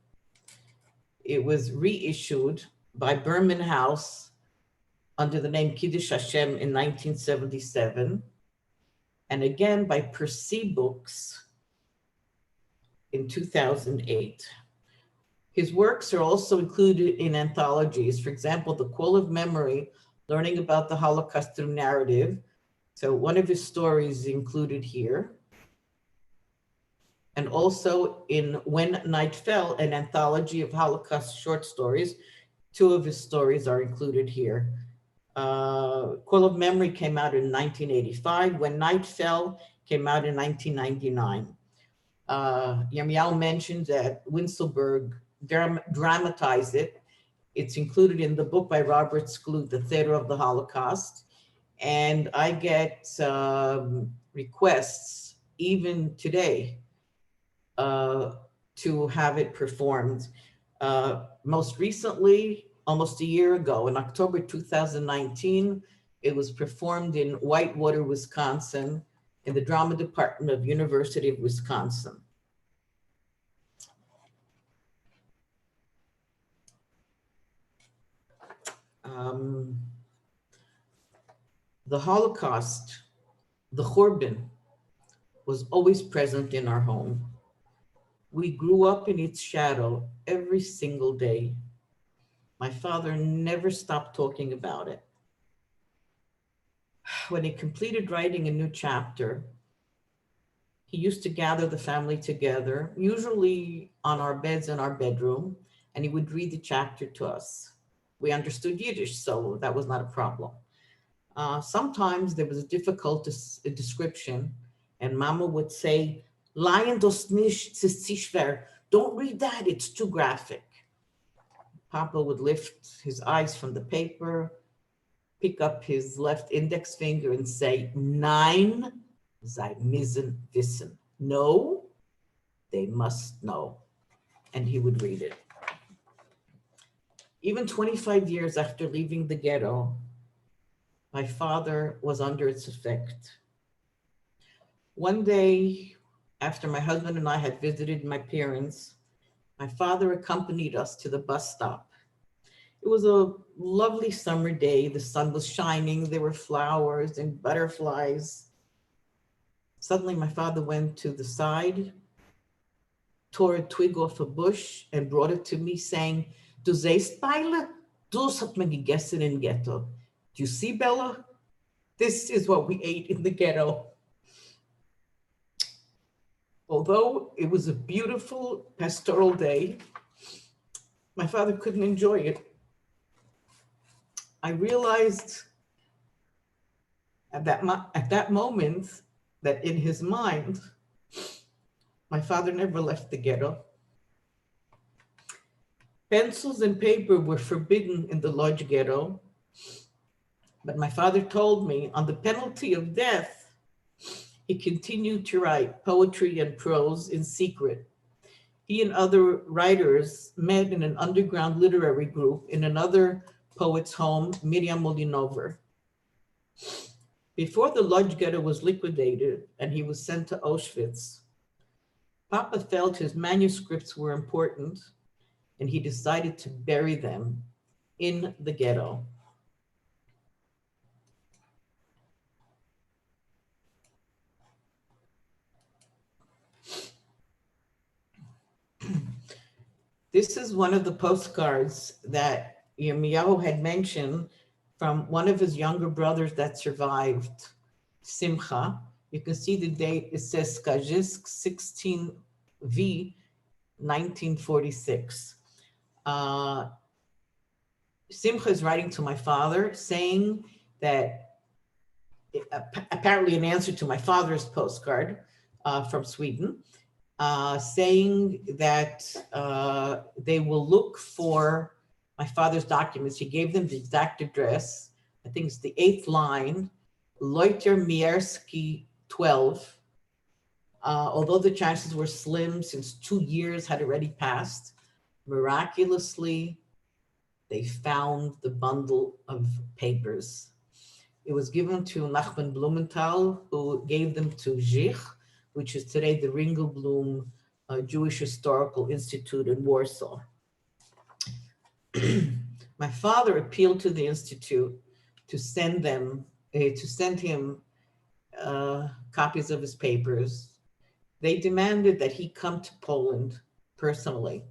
It was reissued by Berman House under the name Kiddush Hashem in 1977, and again by Percy Books in 2008. His works are also included in anthologies. For example, The Call of Memory, Learning About the Holocaust Through Narrative. So one of his stories is included here. And also in When Night Fell, an anthology of Holocaust short stories. 2 of his stories are included here. Call of Memory came out in 1985. When Night Fell came out in 1999. Yermiyahu mentioned that Winselberg dramatized it. It's included in the book by Robert Skloot, The Theater of the Holocaust. And I get requests even today to have it performed. Most recently, almost a year ago, in October 2019, it was performed in Whitewater, Wisconsin, in the drama department of University of Wisconsin. The Holocaust, the Churban, was always present in our home. We grew up in its shadow every single day. My father never stopped talking about it. When he completed writing a new chapter, he used to gather the family together, usually on our beds in our bedroom, and he would read the chapter to us. We understood Yiddish, so that was not a problem. Sometimes there was a difficult description, and Mama would say, "Lion dos nisht, don't read that, it's too graphic." Papa would lift his eyes from the paper, pick up his left index finger and say, "Nein, sie müssen wissen." No, they must know. And he would read it. Even 25 years after leaving the ghetto, my father was under its effect. One day, after my husband and I had visited my parents, my father accompanied us to the bus stop. It was a lovely summer day. The sun was shining. There were flowers and butterflies. Suddenly, my father went to the side, tore a twig off a bush and brought it to me saying, "Du siehst, Beile, das hat man gegessen in ghetto. Do you see, Bella? This is what we ate in the ghetto." Although it was a beautiful pastoral day, my father couldn't enjoy it. I realized at that moment that in his mind, my father never left the ghetto. Pencils and paper were forbidden in the Łódź Ghetto, but my father told me on the penalty of death, he continued to write poetry and prose in secret. He and other writers met in an underground literary group in another poet's home, Miriam Molinover. Before the Łódź Ghetto was liquidated and he was sent to Auschwitz, Papa felt his manuscripts were important and he decided to bury them in the ghetto. This is one of the postcards that Yermiyahu had mentioned from one of his younger brothers that survived, Simcha. You can see the date, it says Skarżysko 16V 1946. Simcha is writing to my father saying that, apparently in answer to my father's postcard from Sweden, saying that they will look for my father's documents. He gave them the exact address. I think it's the 8th line, Leuter Mierski 12. Although the chances were slim since 2 years had already passed, miraculously, they found the bundle of papers. It was given to Nachman Blumenthal, who gave them to Zich, which is today the Ringelblum Jewish Historical Institute in Warsaw. My father appealed to the Institute to send him copies of his papers. They demanded that he come to Poland personally.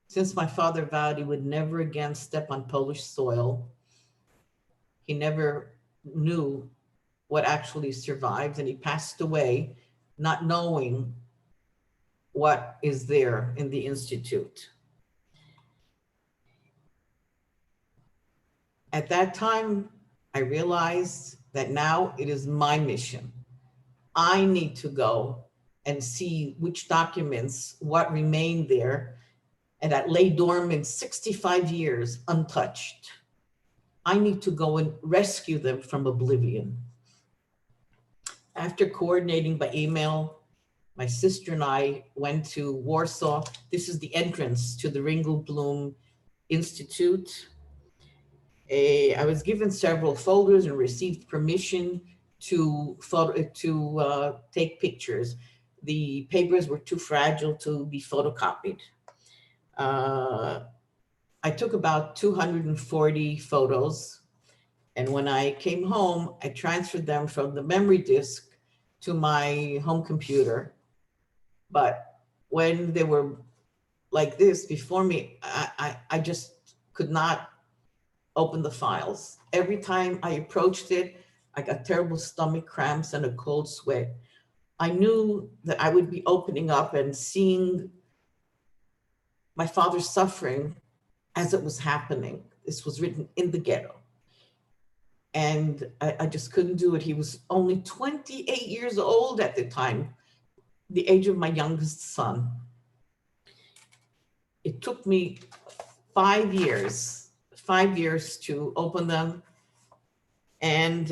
Since my father vowed he would never again step on Polish soil, he never knew what actually survived, and he passed away not knowing what is there in the Institute. At that time, I realized that now it is my mission. I need to go and see which documents, what remained there, and that lay dormant 65 years untouched. I need to go and rescue them from oblivion. After coordinating by email, my sister and I went to Warsaw. This is the entrance to the Ringelblum Institute. I was given several folders and received permission to take pictures. The papers were too fragile to be photocopied. I took about 240 photos. And when I came home, I transferred them from the memory disk to my home computer. But when they were like this before me, I just could not open the files. Every time I approached it, I got terrible stomach cramps and a cold sweat. I knew that I would be opening up and seeing my father's suffering as it was happening. This was written in the ghetto. And I just couldn't do it. He was only 28 years old at the time, the age of my youngest son. It took me 5 years to open them. And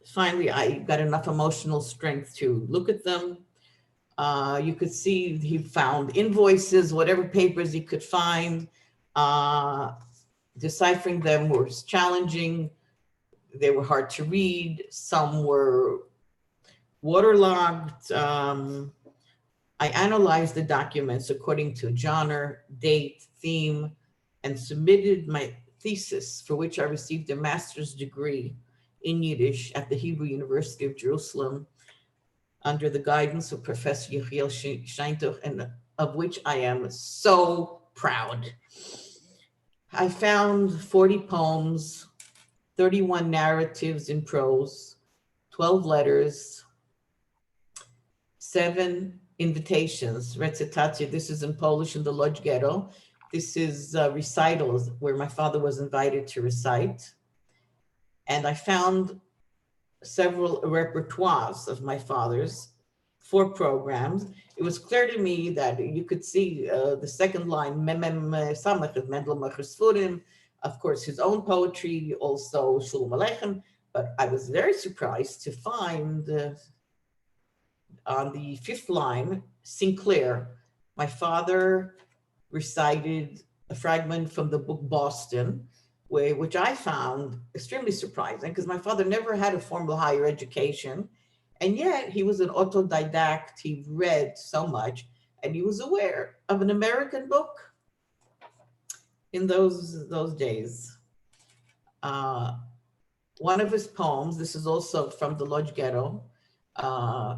finally, I got enough emotional strength to look at them. You could see he found invoices, whatever papers he could find. Deciphering them was challenging. They were hard to read. Some were waterlogged. I analyzed the documents according to genre, date, theme, and submitted my thesis, for which I received a master's degree in Yiddish at the Hebrew University of Jerusalem under the guidance of Professor Rachel Seiffert, and of which I am so proud. I found 40 poems, 31 narratives in prose, 12 letters, 7 invitations, recitatie. This is in Polish in the Łódź Ghetto. This is recitals where my father was invited to recite. And I found several repertoires of my father's, 4 programs. It was clear to me that you could see the second line, of course, his own poetry, also Shalom Aleichem. But I was very surprised to find on the 5th line, Sinclair. My father recited a fragment from the book Boston, which I found extremely surprising because my father never had a formal higher education. And yet he was an autodidact. He read so much and he was aware of an American book in those days. One of his poems, this is also from the Łódź Ghetto,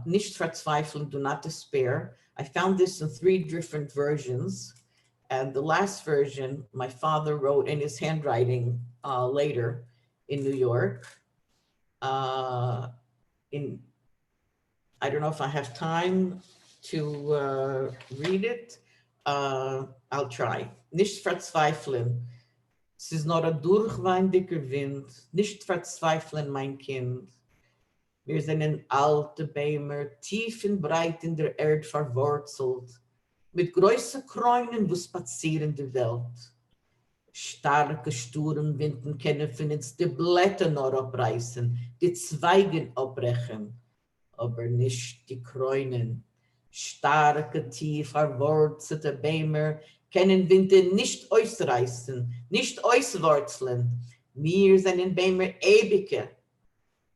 Nicht verzweifeln, do not despair. I found this in 3 different versions. And the last version, my father wrote in his handwriting later in New York. I don't know if I have time to read it. I'll try. Nicht verzweifeln. Es ist nur ein durchweindiger Wind. Nicht verzweifeln, mein Kind. Wir sind ein alte Bäume, tief und breit in der Erde verwurzelt. Mit großen Kräunen, wo spazieren die Welt. Starke Sturmwinden können von uns die Blätter noch abreißen, die Zweige abbrechen, aber nicht die Kräunen. Starke, tief verwurzelte Bäume können Winde nicht ausreißen, nicht auswurzeln. Wir sind in Bäume ewige,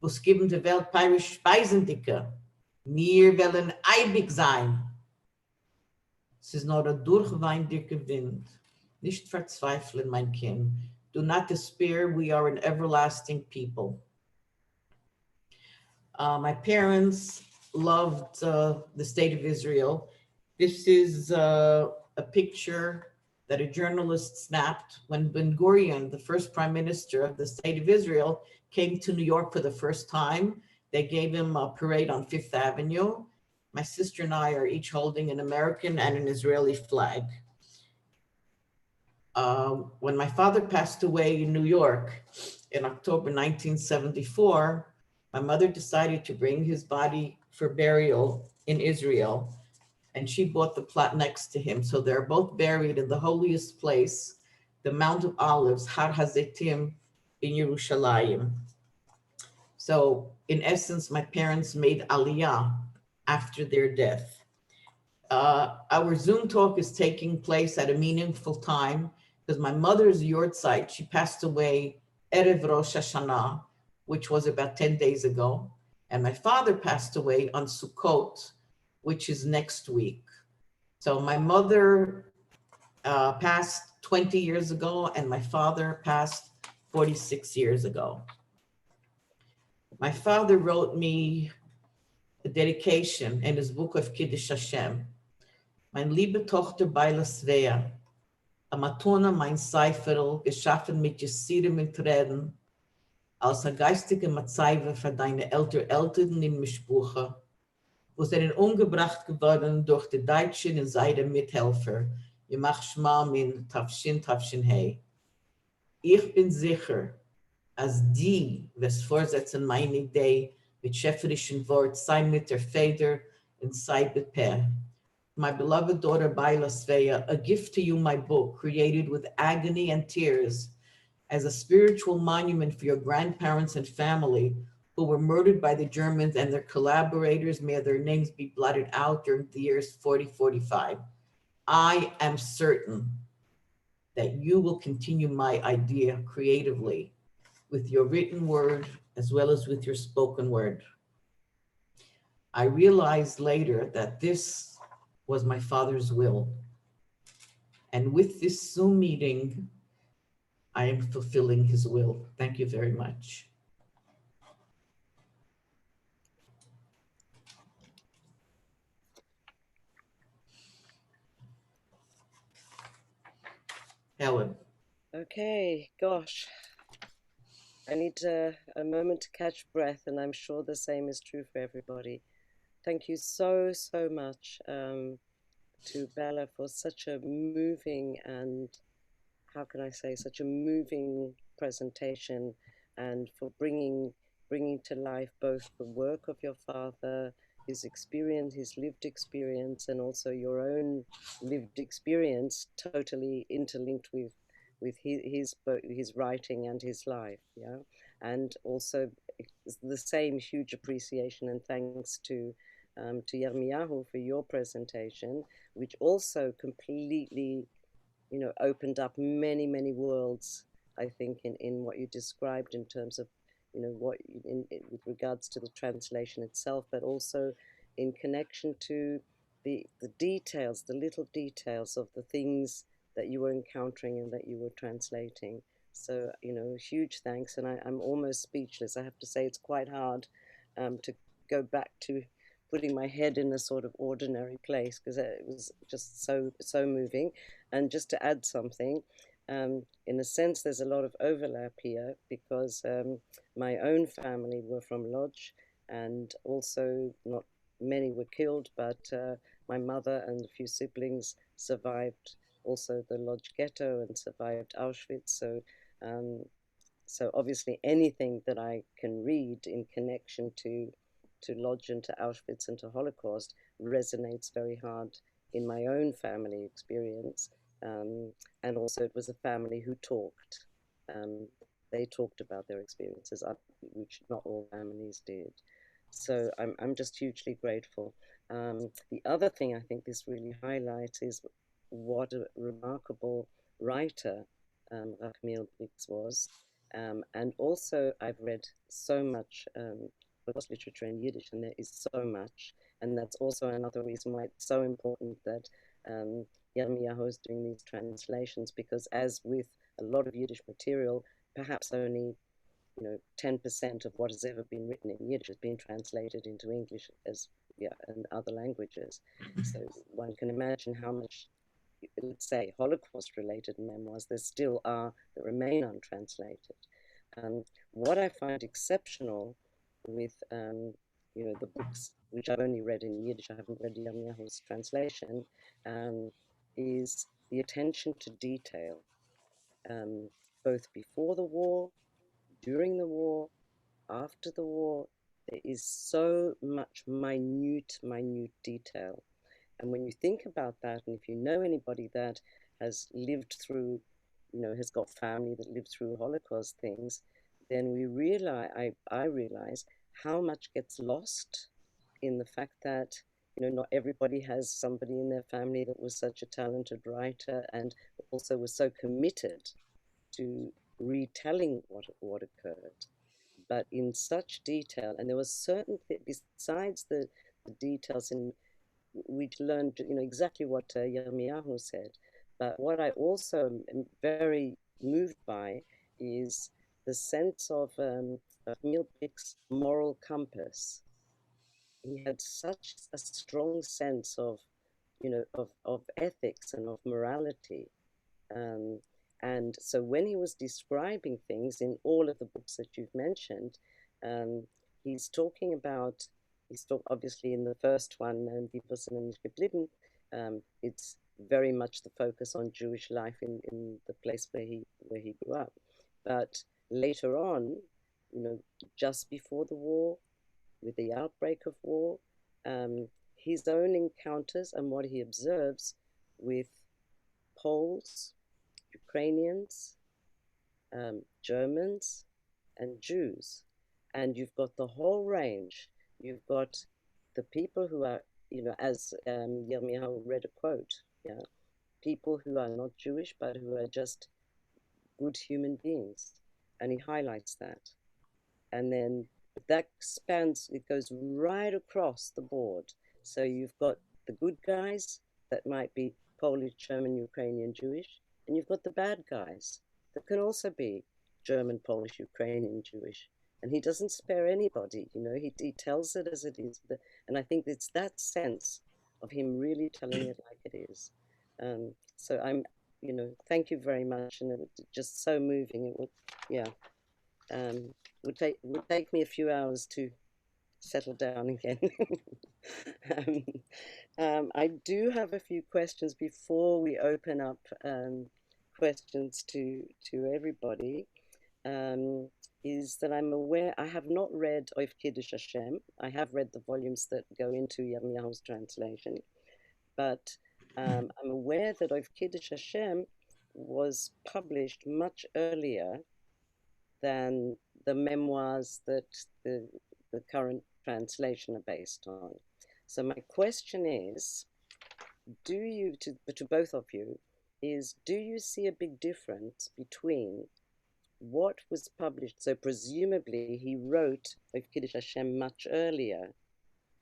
was geben der Welt peirisch Speisendicke. Wir wollen eibig sein. Es ist nur ein durchweindiger Wind. Nicht verzweifeln, mein Kind. Do not despair, we are an everlasting people. My parents loved the state of Israel. This is a picture that a journalist snapped when Ben Gurion, the first prime minister of the state of Israel, came to New York for the first time. They gave him a parade on 5th Avenue. My sister and I are each holding an American and an Israeli flag. When my father passed away in New York in October 1974, my mother decided to bring his body for burial in Israel, and she bought the plot next to him. So they're both buried in the holiest place, the Mount of Olives, Har HaZeitim in Yerushalayim. So in essence, my parents made Aliyah after their death. Our Zoom talk is taking place at a meaningful time because my mother's yahrzeit, she passed away Erev Rosh Hashanah, which was about 10 days ago. And my father passed away on Sukkot, which is next week. So my mother passed 20 years ago and my father passed 46 years ago. My father wrote me a dedication in his book of Kiddush Hashem. Mein liebe Tochter Beila Svea, a Matona mein Seiferl, geschaffen mit Jesirem und Tränen, als a geistige Matzeive für deine Eltern in Mischbuche, wo sind umgebracht geworden durch die Deutschen und seine Mithelfer, Yemach Shma min Tafshin Hei. Ich bin sicher, als die, was vorsetzen meine Idee, mit schäferischen Wort, sei mit der Feder und sei mit Peh. My beloved daughter, Beila Svea, a gift to you, my book, created with agony and tears as a spiritual monument for your grandparents and family who were murdered by the Germans and their collaborators. May their names be blotted out during the years 40-45. I am certain that you will continue my idea creatively with your written word as well as with your spoken word. I realized later that this was my father's will. And with this Zoom meeting, I am fulfilling his will. Thank you very much. Helen. Okay, gosh. I need a moment to catch breath, and I'm sure the same is true for everybody. Thank you so, so much to Bella for such a moving and, how can I say, such a moving presentation, and for bringing to life both the work of your father, his experience, his lived experience, and also your own lived experience, totally interlinked with his writing and his life, yeah. And also the same huge appreciation and thanks to Yermiyahu for your presentation, which also completely, you know, opened up many, many worlds, I think, in what you described in terms of, you know, what with regards to the translation itself, but also in connection to the details, the little details of the things that you were encountering and that you were translating. So, you know, huge thanks. And I'm almost speechless. I have to say it's quite hard to go back to putting my head in a sort of ordinary place, because it was just so moving. And just to add something, in a sense, there's a lot of overlap here, because my own family were from Łódź, and also not many were killed, but my mother and a few siblings survived also the Łódź Ghetto and survived Auschwitz. So, so obviously anything that I can read in connection to Łódź and to Auschwitz and to Holocaust resonates very hard in my own family experience. And also it was a family who talked. They talked about their experiences, which not all families did. So I'm just hugely grateful. The other thing I think this really highlights is what a remarkable writer Rachmil Bryks was. And also I've read so much Holocaust literature in Yiddish, and there is so much. And that's also another reason why it's so important that Yermiyahu is doing these translations, because as with a lot of Yiddish material, perhaps only 10% of what has ever been written in Yiddish has been translated into English and other languages. So one can imagine how much, let's say, Holocaust-related memoirs there still are that remain untranslated. What I find exceptional with the books, which I've only read in Yiddish, I haven't read Yermiyahu's translation, is the attention to detail, both before the war, during the war, after the war. There is so much minute detail. And when you think about that, and if you know anybody that has lived through, has got family that lived through Holocaust things, then I realize how much gets lost in the fact that, not everybody has somebody in their family that was such a talented writer and also was so committed to retelling what occurred, but in such detail. And there was certain besides the details in, we learned, exactly what Yermiyahu said. But what I also am very moved by is the sense of Rachmil Bryks' moral compass. He had such a strong sense of, of ethics and of morality. And so when he was describing things in all of the books that you've mentioned, he's talking about, obviously in the first one, YIVO and geblibn, it's very much the focus on Jewish life in the place where he grew up. But later on, just before the war, with the outbreak of war, his own encounters and what he observes with Poles, Ukrainians, Germans, and Jews. And you've got the whole range. You've got the people who are, as Yermiyahu read a quote, people who are not Jewish, but who are just good human beings. And he highlights that. And then that spans, it goes right across the board. So you've got the good guys that might be Polish, German, Ukrainian, Jewish, and you've got the bad guys that can also be German, Polish, Ukrainian, Jewish. And he doesn't spare anybody, you know, he tells it as it is. And I think it's that sense of him really telling it like it is. So I'm, you know, thank you very much. And it was just so moving. It would, yeah, would take me a few hours to settle down again. I do have a few questions before we open up questions to everybody. Is that I'm aware, I have not read Oif Kiddush Hashem. I have read the volumes that go into Yermiyahu's translation, but I'm aware that Oif Kiddush Hashem was published much earlier than the memoirs that the current translation are based on. So my question is, do you, to both of you, is do you see a big difference between what was published? So presumably he wrote of Kiddush Hashem much earlier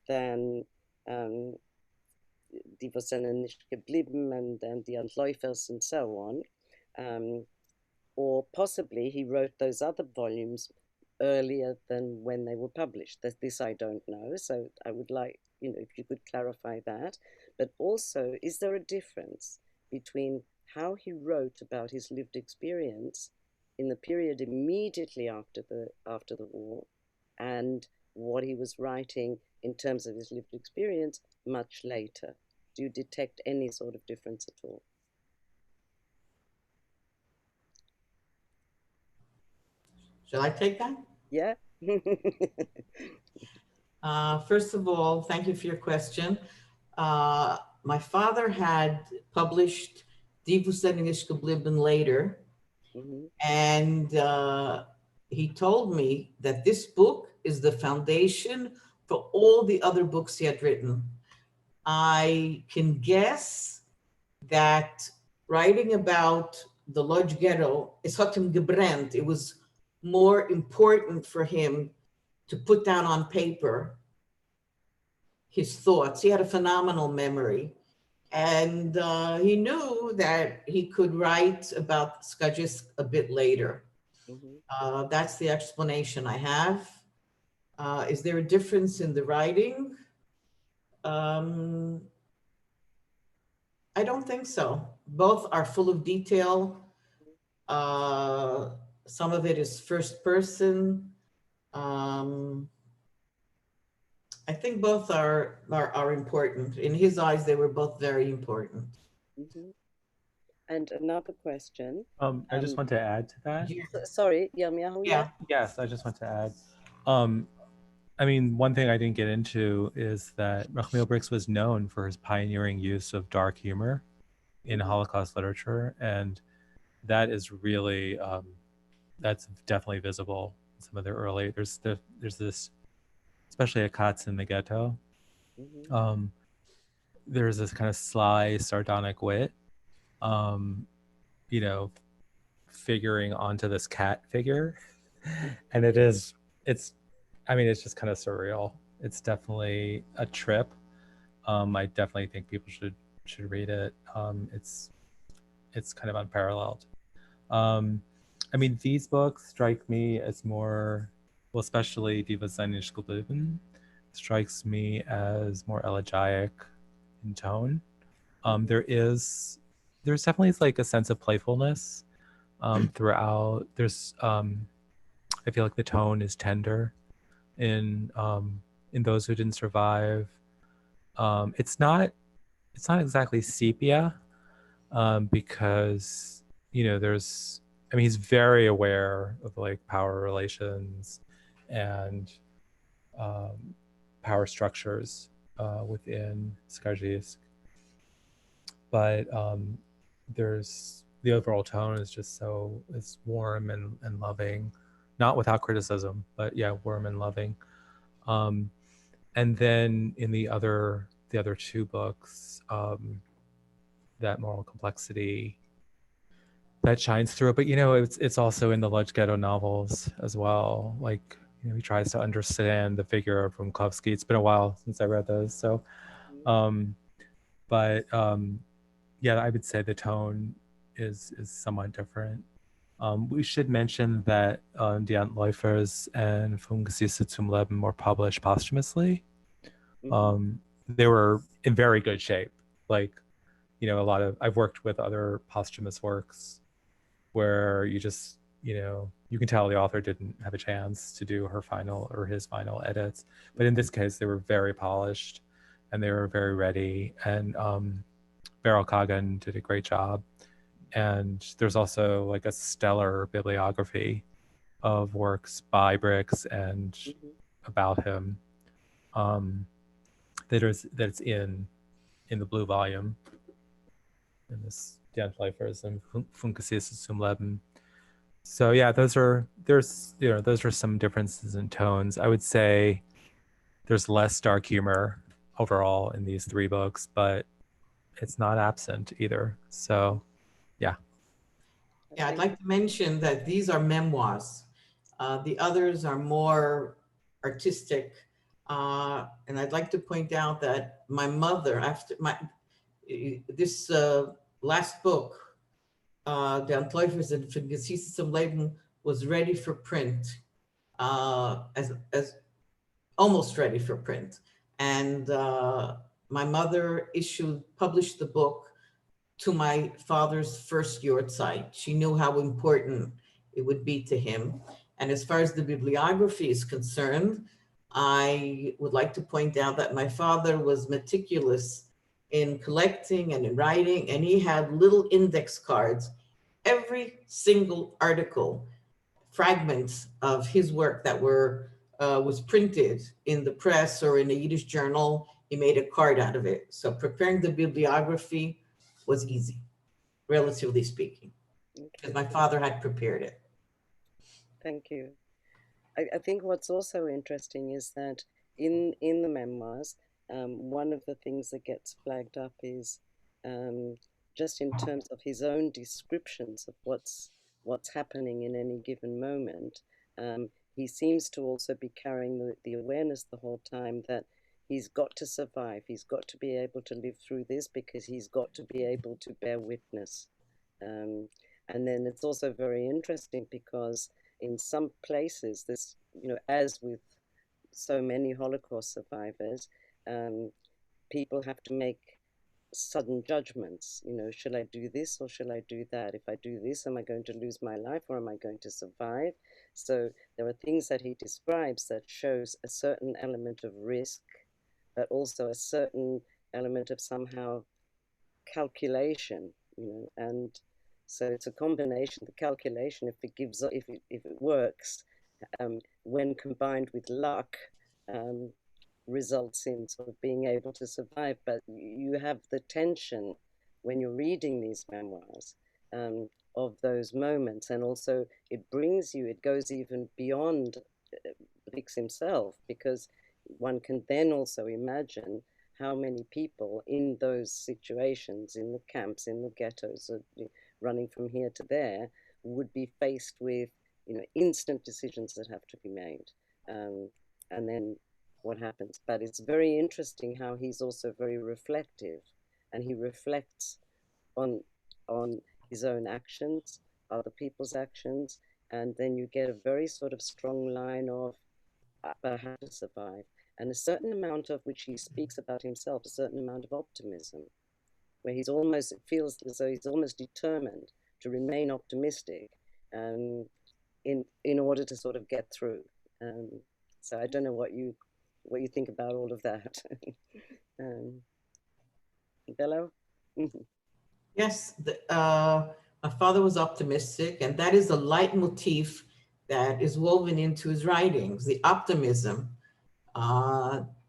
than Die zaynen nicht geblibn and the antloyfers and so on. Or possibly he wrote those other volumes earlier than when they were published. This I don't know. So I would like, you know, if you could clarify that. But also, is there a difference between how he wrote about his lived experience in the period immediately after the war and what he was writing in terms of his lived experience much later? Do you detect any sort of difference at all? Shall I take that? Yeah. First of all, thank you for your question. My father had published Die zaynen nicht geblibn later, and he told me that this book is the foundation for all the other books he had written. I can guess that writing about the Łódź Ghetto is hat ihm gebrannt. It was more important for him to put down on paper his thoughts. He had a phenomenal memory. And he knew that he could write about Skarżysko a bit later. That's the explanation I have. Is there a difference in the writing? I don't think so. Both are full of detail. Some of it is first person. I think both are important. In his eyes, they were both very important. And another question. I just want to add to that. Sorry, Yermiyahu. Yeah. Yes, I just want to add. I mean, one thing I didn't get into is that Rachmil Bryks was known for his pioneering use of dark humor in Holocaust literature, and that is really that's definitely visible in some of the early. There's this, especially at Katz in the Ghetto. There's this kind of sly, sardonic wit, you know, figuring onto this cat figure, and it's just kind of surreal. It's definitely a trip. I definitely think people should read it. It's kind of unparalleled. I mean, these books strike me as more, well, especially Die zaynen nicht geblibn strikes me as more elegiac in tone. There's definitely like a sense of playfulness throughout. There's I feel like the tone is tender in Those Who Didn't Survive. It's not exactly sepia, because, you know, he's very aware of like power relations and power structures within Skarżysko, but there's the overall tone is just it's warm and loving, not without criticism, but yeah, warm and loving. And then in the other two books, that moral complexity that shines through it. But, you know, it's also in the Łódź Ghetto novels as well. Like, you know, he tries to understand the figure of Rumkowski. It's been a while since I read those. So, yeah, I would say the tone is somewhat different. We should mention that Die Antloyfers and Fugitives zum Lebn were published posthumously. They were in very good shape. Like, you know, I've worked with other posthumous works where you just, you know, you can tell the author didn't have a chance to do her final or his final edits. But in this case, they were very polished and they were very ready. And Beryl Kagan did a great job. And there's also like a stellar bibliography of works by Bryks and about him that's in the blue volume in this Die Antloyfers and Fugitives zum Lebn. So yeah, those are some differences in tones. I would say there's less dark humor overall in these three books, but it's not absent either. So yeah. Yeah, I'd like to mention that these are memoirs. The others are more artistic. And I'd like to point out that my mother, after this last book, Die Antloyfers and Fugitives zum Lebn, was ready for print, as almost ready for print. And my mother published the book to my father's first yahrzeit. She knew how important it would be to him. And as far as the bibliography is concerned, I would like to point out that my father was meticulous in collecting and in writing, and he had little index cards. Every single article, fragments of his work that was printed in the press or in a Yiddish journal, he made a card out of it. So preparing the bibliography was easy, relatively speaking, because my father had prepared it. Thank you. I think what's also interesting is that in the memoirs, one of the things that gets flagged up is just in terms of his own descriptions of what's happening in any given moment. He seems to also be carrying the awareness the whole time that he's got to survive. He's got to be able to live through this because he's got to be able to bear witness. And then it's also very interesting because in some places, this, you know, as with so many Holocaust survivors, people have to make sudden judgments. You know, should I do this or should I do that? If I do this, am I going to lose my life or am I going to survive? So there are things that he describes that shows a certain element of risk, but also a certain element of somehow calculation, you know, and so it's a combination. The calculation, if it works, when combined with luck, results in sort of being able to survive. But you have the tension when you're reading these memoirs of those moments, and also it goes even beyond Bryks himself, because one can then also imagine how many people in those situations, in the camps, in the ghettos, running from here to there, would be faced with, you know, instant decisions that have to be made, and then what happens. But it's very interesting how he's also very reflective, and he reflects on his own actions, other people's actions, and then you get a very sort of strong line of about how to survive, and a certain amount of which he speaks about himself, a certain amount of optimism, where it feels as though he's almost determined to remain optimistic in order to sort of get through. So I don't know what you think about all of that. Bello? Yes, my father was optimistic, and that is a leitmotif that is woven into his writings, the optimism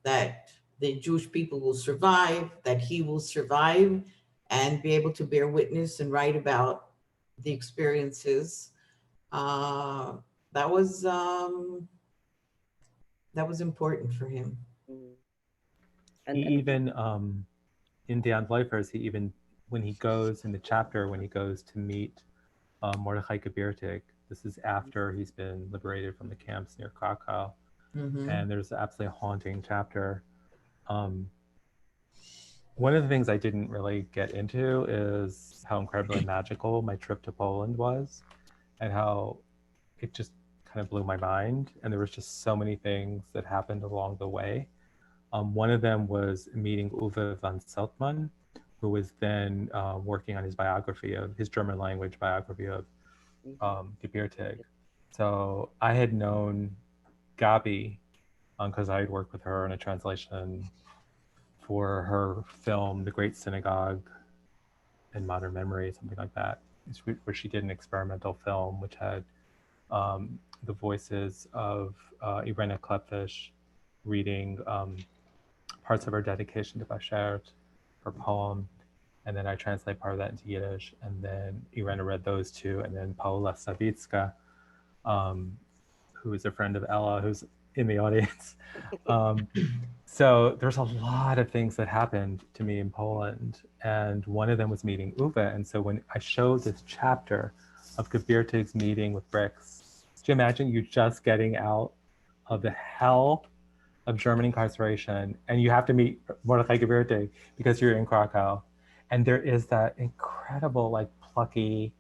that the Jewish people will survive, that he will survive and be able to bear witness and write about the experiences. That was important for him. He even, in Die Antloyfers, he even when he goes in the chapter, when he goes to meet Mordechai Gebirtig, this is after he's been liberated from the camps near Krakow. And there's absolutely a haunting chapter. One of the things I didn't really get into is how incredibly magical my trip to Poland was, and how it just kind of blew my mind. And there was just so many things that happened along the way. One of them was meeting Uwe van Zeltman, who was then working on his biography of his German language biography of Gebirtig. So I had known Gabi because I had worked with her on a translation for her film, The Great Synagogue in Modern Memory, something like that, where she did an experimental film which had the voices of Irena Klepfish reading parts of her dedication to Bashert, her poem, and then I translate part of that into Yiddish, and then Irena read those two, and then Paula Savitska, who is a friend of Ella, who's in the audience. So there's a lot of things that happened to me in Poland, and one of them was meeting Uwe. And so when I showed this chapter of Gebirtig's meeting with Bryks, do you imagine you just getting out of the hell of German incarceration, and you have to meet Mordechai Gebirtig because you're in Krakow, and there is that incredible, like, plucky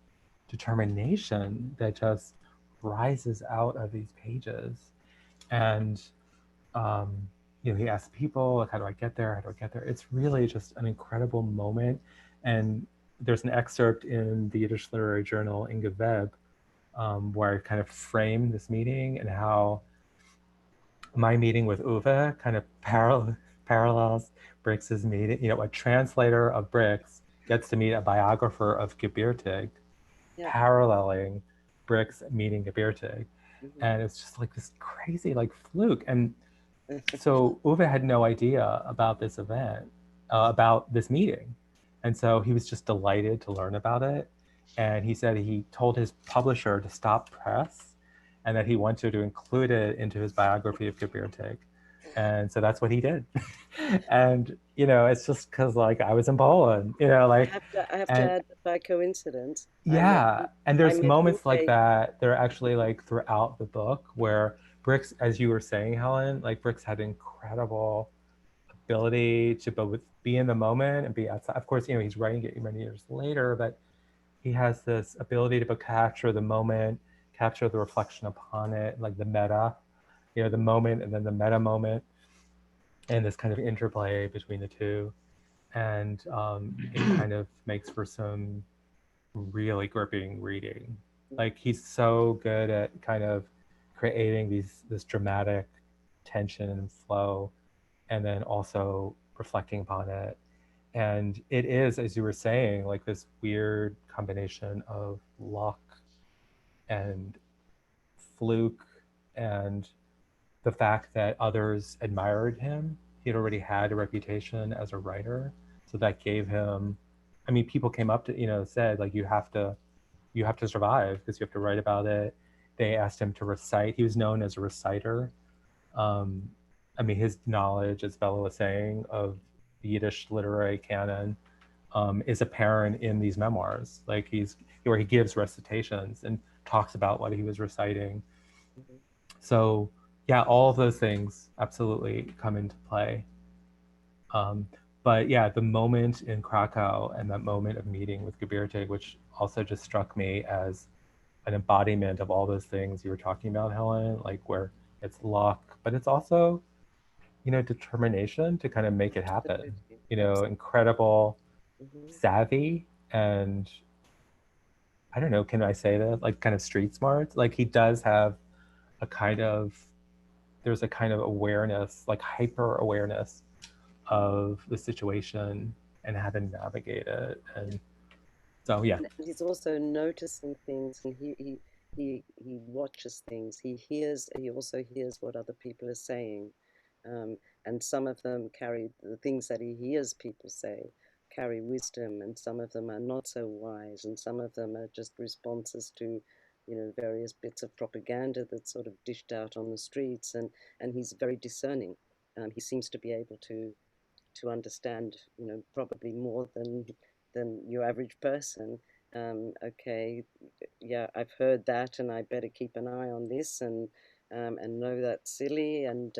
determination that just rises out of these pages. And you know, he asks people, like, how do I get there? How do I get there? It's really just an incredible moment. And there's an excerpt in the Yiddish Literary Journal, Inge Web, where I kind of frame this meeting and how my meeting with Uwe kind of parallels Bryks's meeting. You know, a translator of Bryks gets to meet a biographer of Gebirtig, paralleling Bryks meeting Gebirtig. And it's just like this crazy, like, fluke. And so Uwe had no idea about this event, about this meeting. And so he was just delighted to learn about it. And he said he told his publisher to stop press and that he wanted to include it into his biography of Gebirtig. And so that's what he did. And, you know, it's just because, like, I was in Poland, you know, like. I have to add, by coincidence. Yeah, and there's moments like that. They're actually, like, throughout the book where Bryks, as you were saying, Helen, like, Bryks had incredible ability to both be in the moment and be outside. Of course, you know, he's writing it many years later, but he has this ability to both capture the moment, capture the reflection upon it, like the meta, you know, the moment and then the meta moment, and this kind of interplay between the two. And it kind of makes for some really gripping reading. Like, he's so good at kind of creating this dramatic tension and flow, and then also reflecting upon it. And it is, as you were saying, like this weird combination of luck and fluke and the fact that others admired him. He'd already had a reputation as a writer, so that gave him, I mean, people came up to, you know, said, like, you have to survive because you have to write about it. They asked him to recite. He was known as a reciter. I mean, his knowledge, as Bella was saying, of the Yiddish literary canon is apparent in these memoirs. Like, where he gives recitations and talks about what he was reciting. So yeah, all of those things absolutely come into play. But yeah, the moment in Krakow and that moment of meeting with Gebirtig, which also just struck me as an embodiment of all those things you were talking about, Helen, like where it's luck, but it's also, you know, determination to kind of make it happen. You know, incredible savvy and, I don't know, can I say that? Like, kind of street smart. Like, he does have a kind of, there's a kind of awareness, like hyper awareness of the situation and how to navigate it. And so, yeah. And he's also noticing things, and he watches things. He also hears what other people are saying. And some of them carry, the things that he hears people say carry wisdom, and some of them are not so wise, and some of them are just responses to, you know, various bits of propaganda that's sort of dished out on the streets. And he's very discerning. He seems to be able to understand, you know, probably more than average person, okay, yeah, I've heard that, and I better keep an eye on this, and know that's silly, and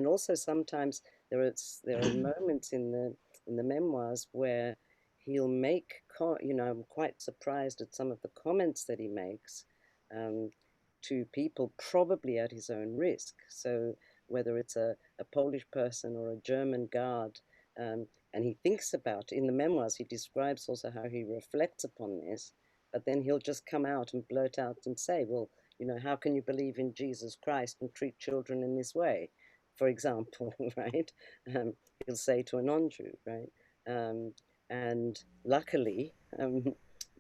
also sometimes there are moments in the memoirs where he'll make, I'm quite surprised at some of the comments that he makes to people, probably at his own risk. So whether it's a Polish person or a German guard, and he thinks about, in the memoirs, he describes also how he reflects upon this, but then he'll just come out and blurt out and say, well, how can you believe in Jesus Christ and treat children in this way, for example, right? He'll say to a non-Jew, right? And luckily,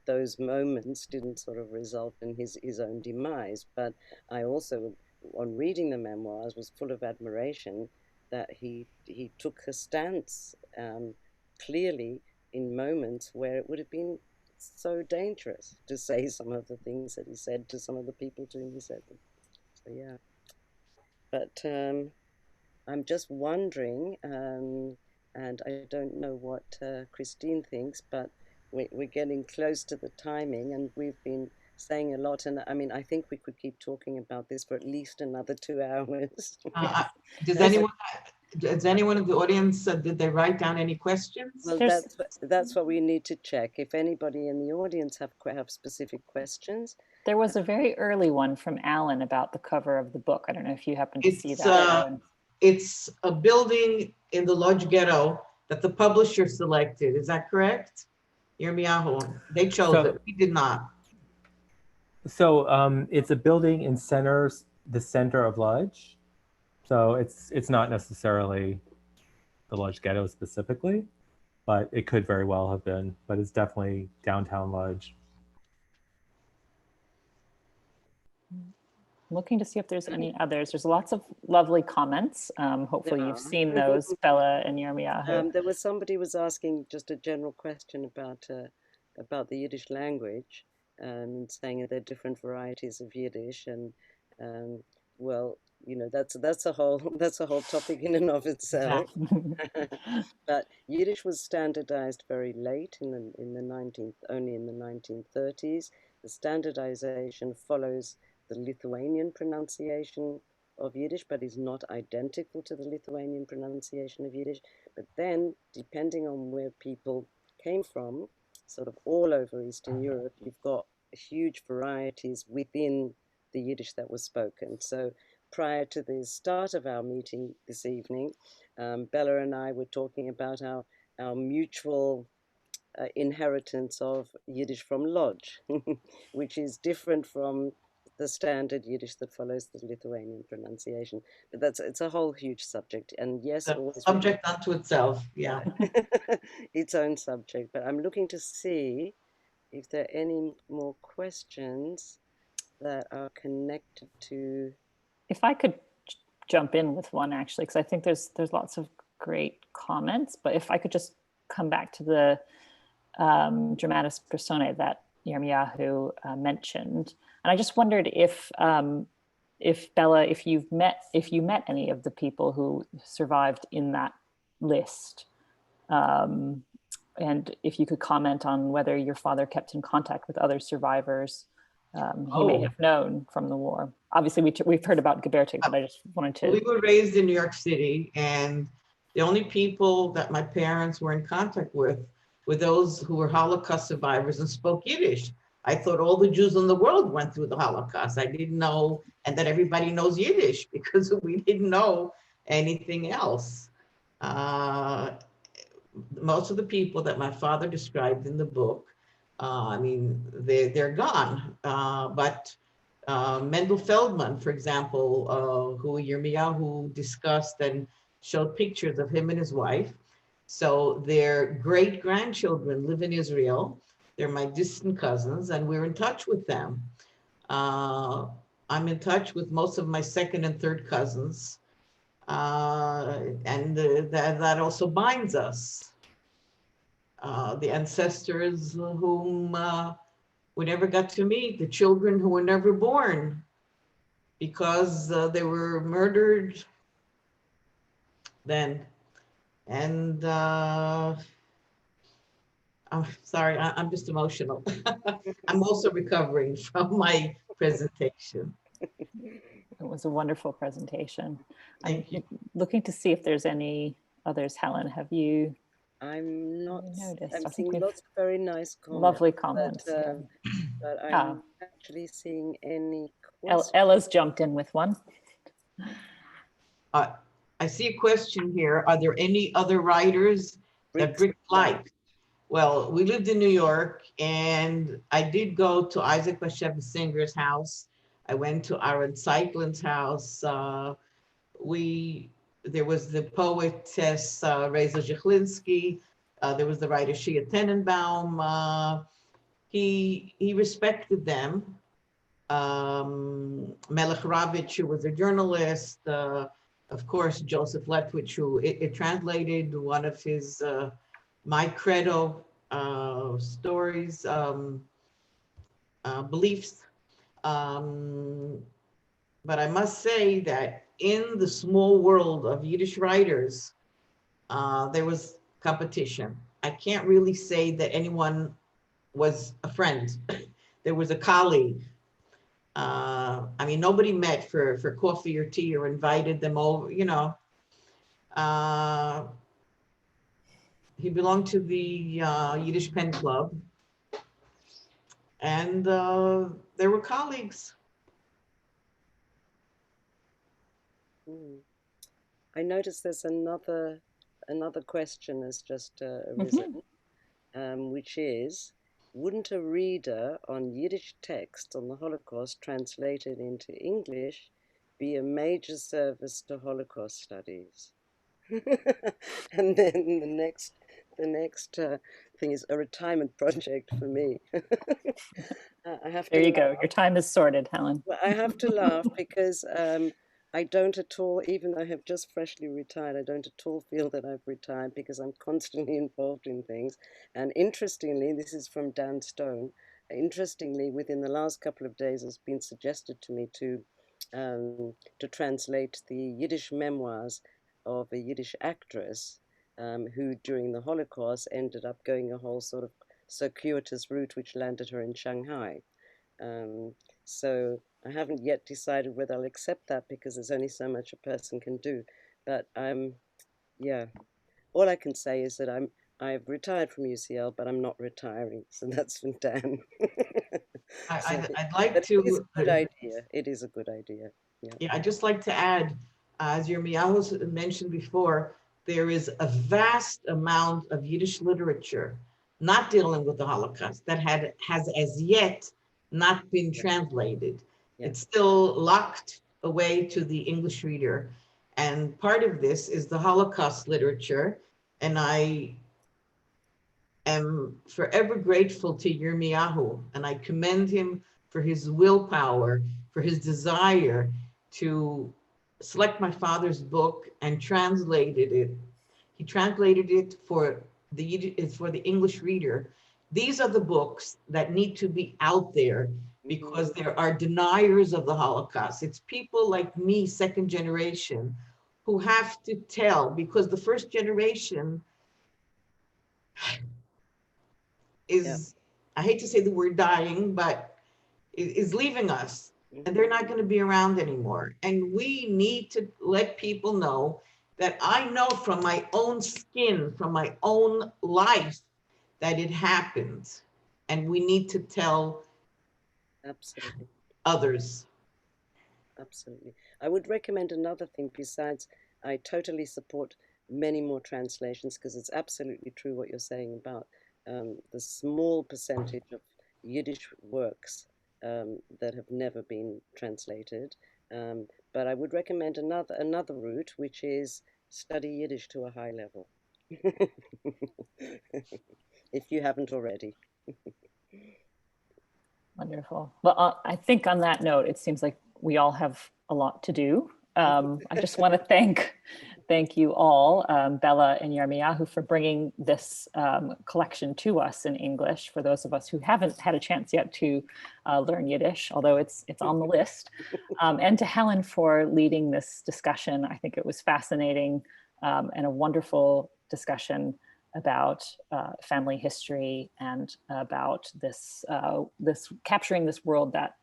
those moments didn't sort of result in his own demise. But I also, on reading the memoirs, was full of admiration that he took a stance clearly in moments where it would have been so dangerous to say some of the things that he said to some of the people to whom he said them. So yeah, but I'm just wondering, and I don't know what Christine thinks, but we're getting close to the timing, and we've been saying a lot, and I mean, I think we could keep talking about this for at least another 2 hours. Does anyone in the audience, did they write down any questions? Well, that's what we need to check. If anybody in the audience have specific questions. There was a very early one from Alan about the cover of the book. I don't know if you happen to see that, Alan. It's a building in the Łódź Ghetto that the publisher selected. Is that correct? Yermiyahu, they chose it. We did not. So it's a building in the center of Łódź. So it's not necessarily the Łódź Ghetto specifically, but it could very well have been. But it's definitely downtown Łódź. Looking to see if there's any others. There's lots of lovely comments. Hopefully you've seen those, Bella and Yermiyahu. There was somebody was asking just a general question about the Yiddish language, saying that there are different varieties of Yiddish, and well, that's a whole topic in and of itself. But Yiddish was standardized very late only in the 1930s. The standardization follows the Lithuanian pronunciation of Yiddish, but is not identical to the Lithuanian pronunciation of Yiddish. But then, depending on where people came from, sort of all over Eastern Europe, you've got huge varieties within the Yiddish that was spoken. So prior to the start of our meeting this evening, Bella and I were talking about our mutual inheritance of Yiddish from Łódź, which is different from the standard Yiddish that follows the Lithuanian pronunciation. But it's a whole huge subject. And yes, subject unto itself, yeah. Its own subject. But I'm looking to see if there are any more questions that are connected to. If I could jump in with one, actually, because I think there's lots of great comments, but if I could just come back to the dramatis personae that Yermiyahu mentioned. And I just wondered if Bella, if you met any of the people who survived in that list, and if you could comment on whether your father kept in contact with other survivors he may have known from the war. Obviously, we've heard about Gebertig, but I just wanted to. We were raised in New York City, and the only people that my parents were in contact with were those who were Holocaust survivors and spoke Yiddish. I thought all the Jews in the world went through the Holocaust. I didn't know, and that everybody knows Yiddish, because we didn't know anything else. Most of the people that my father described in the book, I mean, they're gone. But Mendel Feldman, for example, who Yermiyahu discussed and showed pictures of him and his wife. So their great-grandchildren live in Israel. They're my distant cousins, and we're in touch with them. I'm in touch with most of my second and third cousins, and that also binds us. The ancestors whom we never got to meet, the children who were never born because they were murdered then. And I'm sorry, I'm just emotional. I'm also recovering from my presentation. It was a wonderful presentation. Thank you. Looking to see if there's any others. Helen, have you? I'm not. noticed? I'm I think seeing we've lots of very nice comments. lovely comments. But I'm Ah. actually seeing any questions. Ella's jumped in with one. I see a question here. Are there any other writers that Bryks liked? Well, we lived in New York, and I did go to Isaac Bashevis Singer's house. I went to Aaron Zeitlин's house. There was the poetess Reza Zhechlinsky. There was the writer Shia Tenenbaum. He respected them. Melech Ravitch, who was a journalist. Of course, Joseph Letwich, who it translated one of his My Credo stories, beliefs. But I must say that in the small world of Yiddish writers, there was competition. I can't really say that anyone was a friend. There was a colleague. I mean, nobody met for coffee or tea or invited them over, you know. He belonged to the Yiddish Pen Club, and there were colleagues. I noticed there's another question has just arisen, which is, wouldn't a reader on Yiddish text on the Holocaust translated into English be a major service to Holocaust studies? And then the next thing is a retirement project for me. I have There to you go. laugh. Your time is sorted, Helen. Well, I have to laugh because I don't at all, even though I have just freshly retired, I don't at all feel that I've retired because I'm constantly involved in things. And interestingly, this is from Dan Stone, interestingly, within the last couple of days, it's been suggested to me to translate the Yiddish memoirs of a Yiddish actress who during the Holocaust ended up going a whole sort of circuitous route which landed her in Shanghai. So I haven't yet decided whether I'll accept that because there's only so much a person can do. But yeah, all I can say is that I've retired from UCL, but I'm not retiring. So that's from Dan. I'd like to. It is a good idea. It is a good idea. Yeah, I'd just like to add, as Yermiyahu mentioned before, there is a vast amount of Yiddish literature not dealing with the Holocaust that has as yet not been translated. Yeah. It's still locked away to the English reader. And part of this is the Holocaust literature. And I am forever grateful to Yermiyahu, and I commend him for his willpower, for his desire to select my father's book and translated it. He translated it for the English reader. These are the books that need to be out there because there are deniers of the Holocaust. It's people like me, second generation, who have to tell, because the first generation is, I hate to say the word dying, but is leaving us, and they're not going to be around anymore. And we need to let people know that I know from my own skin, from my own life, that it happened. And we need to tell Absolutely. others. Absolutely. I would recommend another thing besides, I totally support many more translations because it's absolutely true what you're saying about the small percentage of Yiddish works that have never been translated. But I would recommend another route, which is study Yiddish to a high level, if you haven't already. Wonderful. Well, I think on that note, it seems like we all have a lot to do. I just want to thank you all, Bella and Yermiyahu, for bringing this collection to us in English, for those of us who haven't had a chance yet to learn Yiddish, although it's on the list, and to Helen for leading this discussion. I think it was fascinating and a wonderful discussion about family history and about this capturing this world that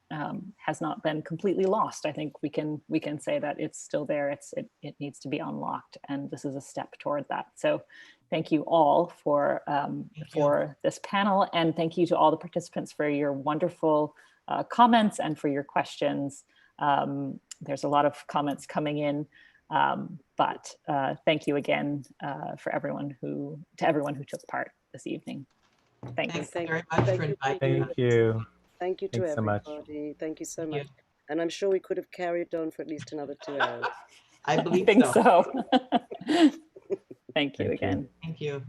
has not been completely lost. I think we can say that it's still there. It needs to be unlocked, and this is a step toward that. So thank you all for this panel, and thank you to all the participants for your wonderful comments and for your questions. There's a lot of comments coming in, but thank you again to everyone who took part this evening. Thank you. Thanks very much for inviting us. Thank you. Thank you to Thanks so much. everybody. Thank you so Thank much. you. And I'm sure we could have carried on for at least another 2 hours. I believe I think so. so. Thank you again. Thank you.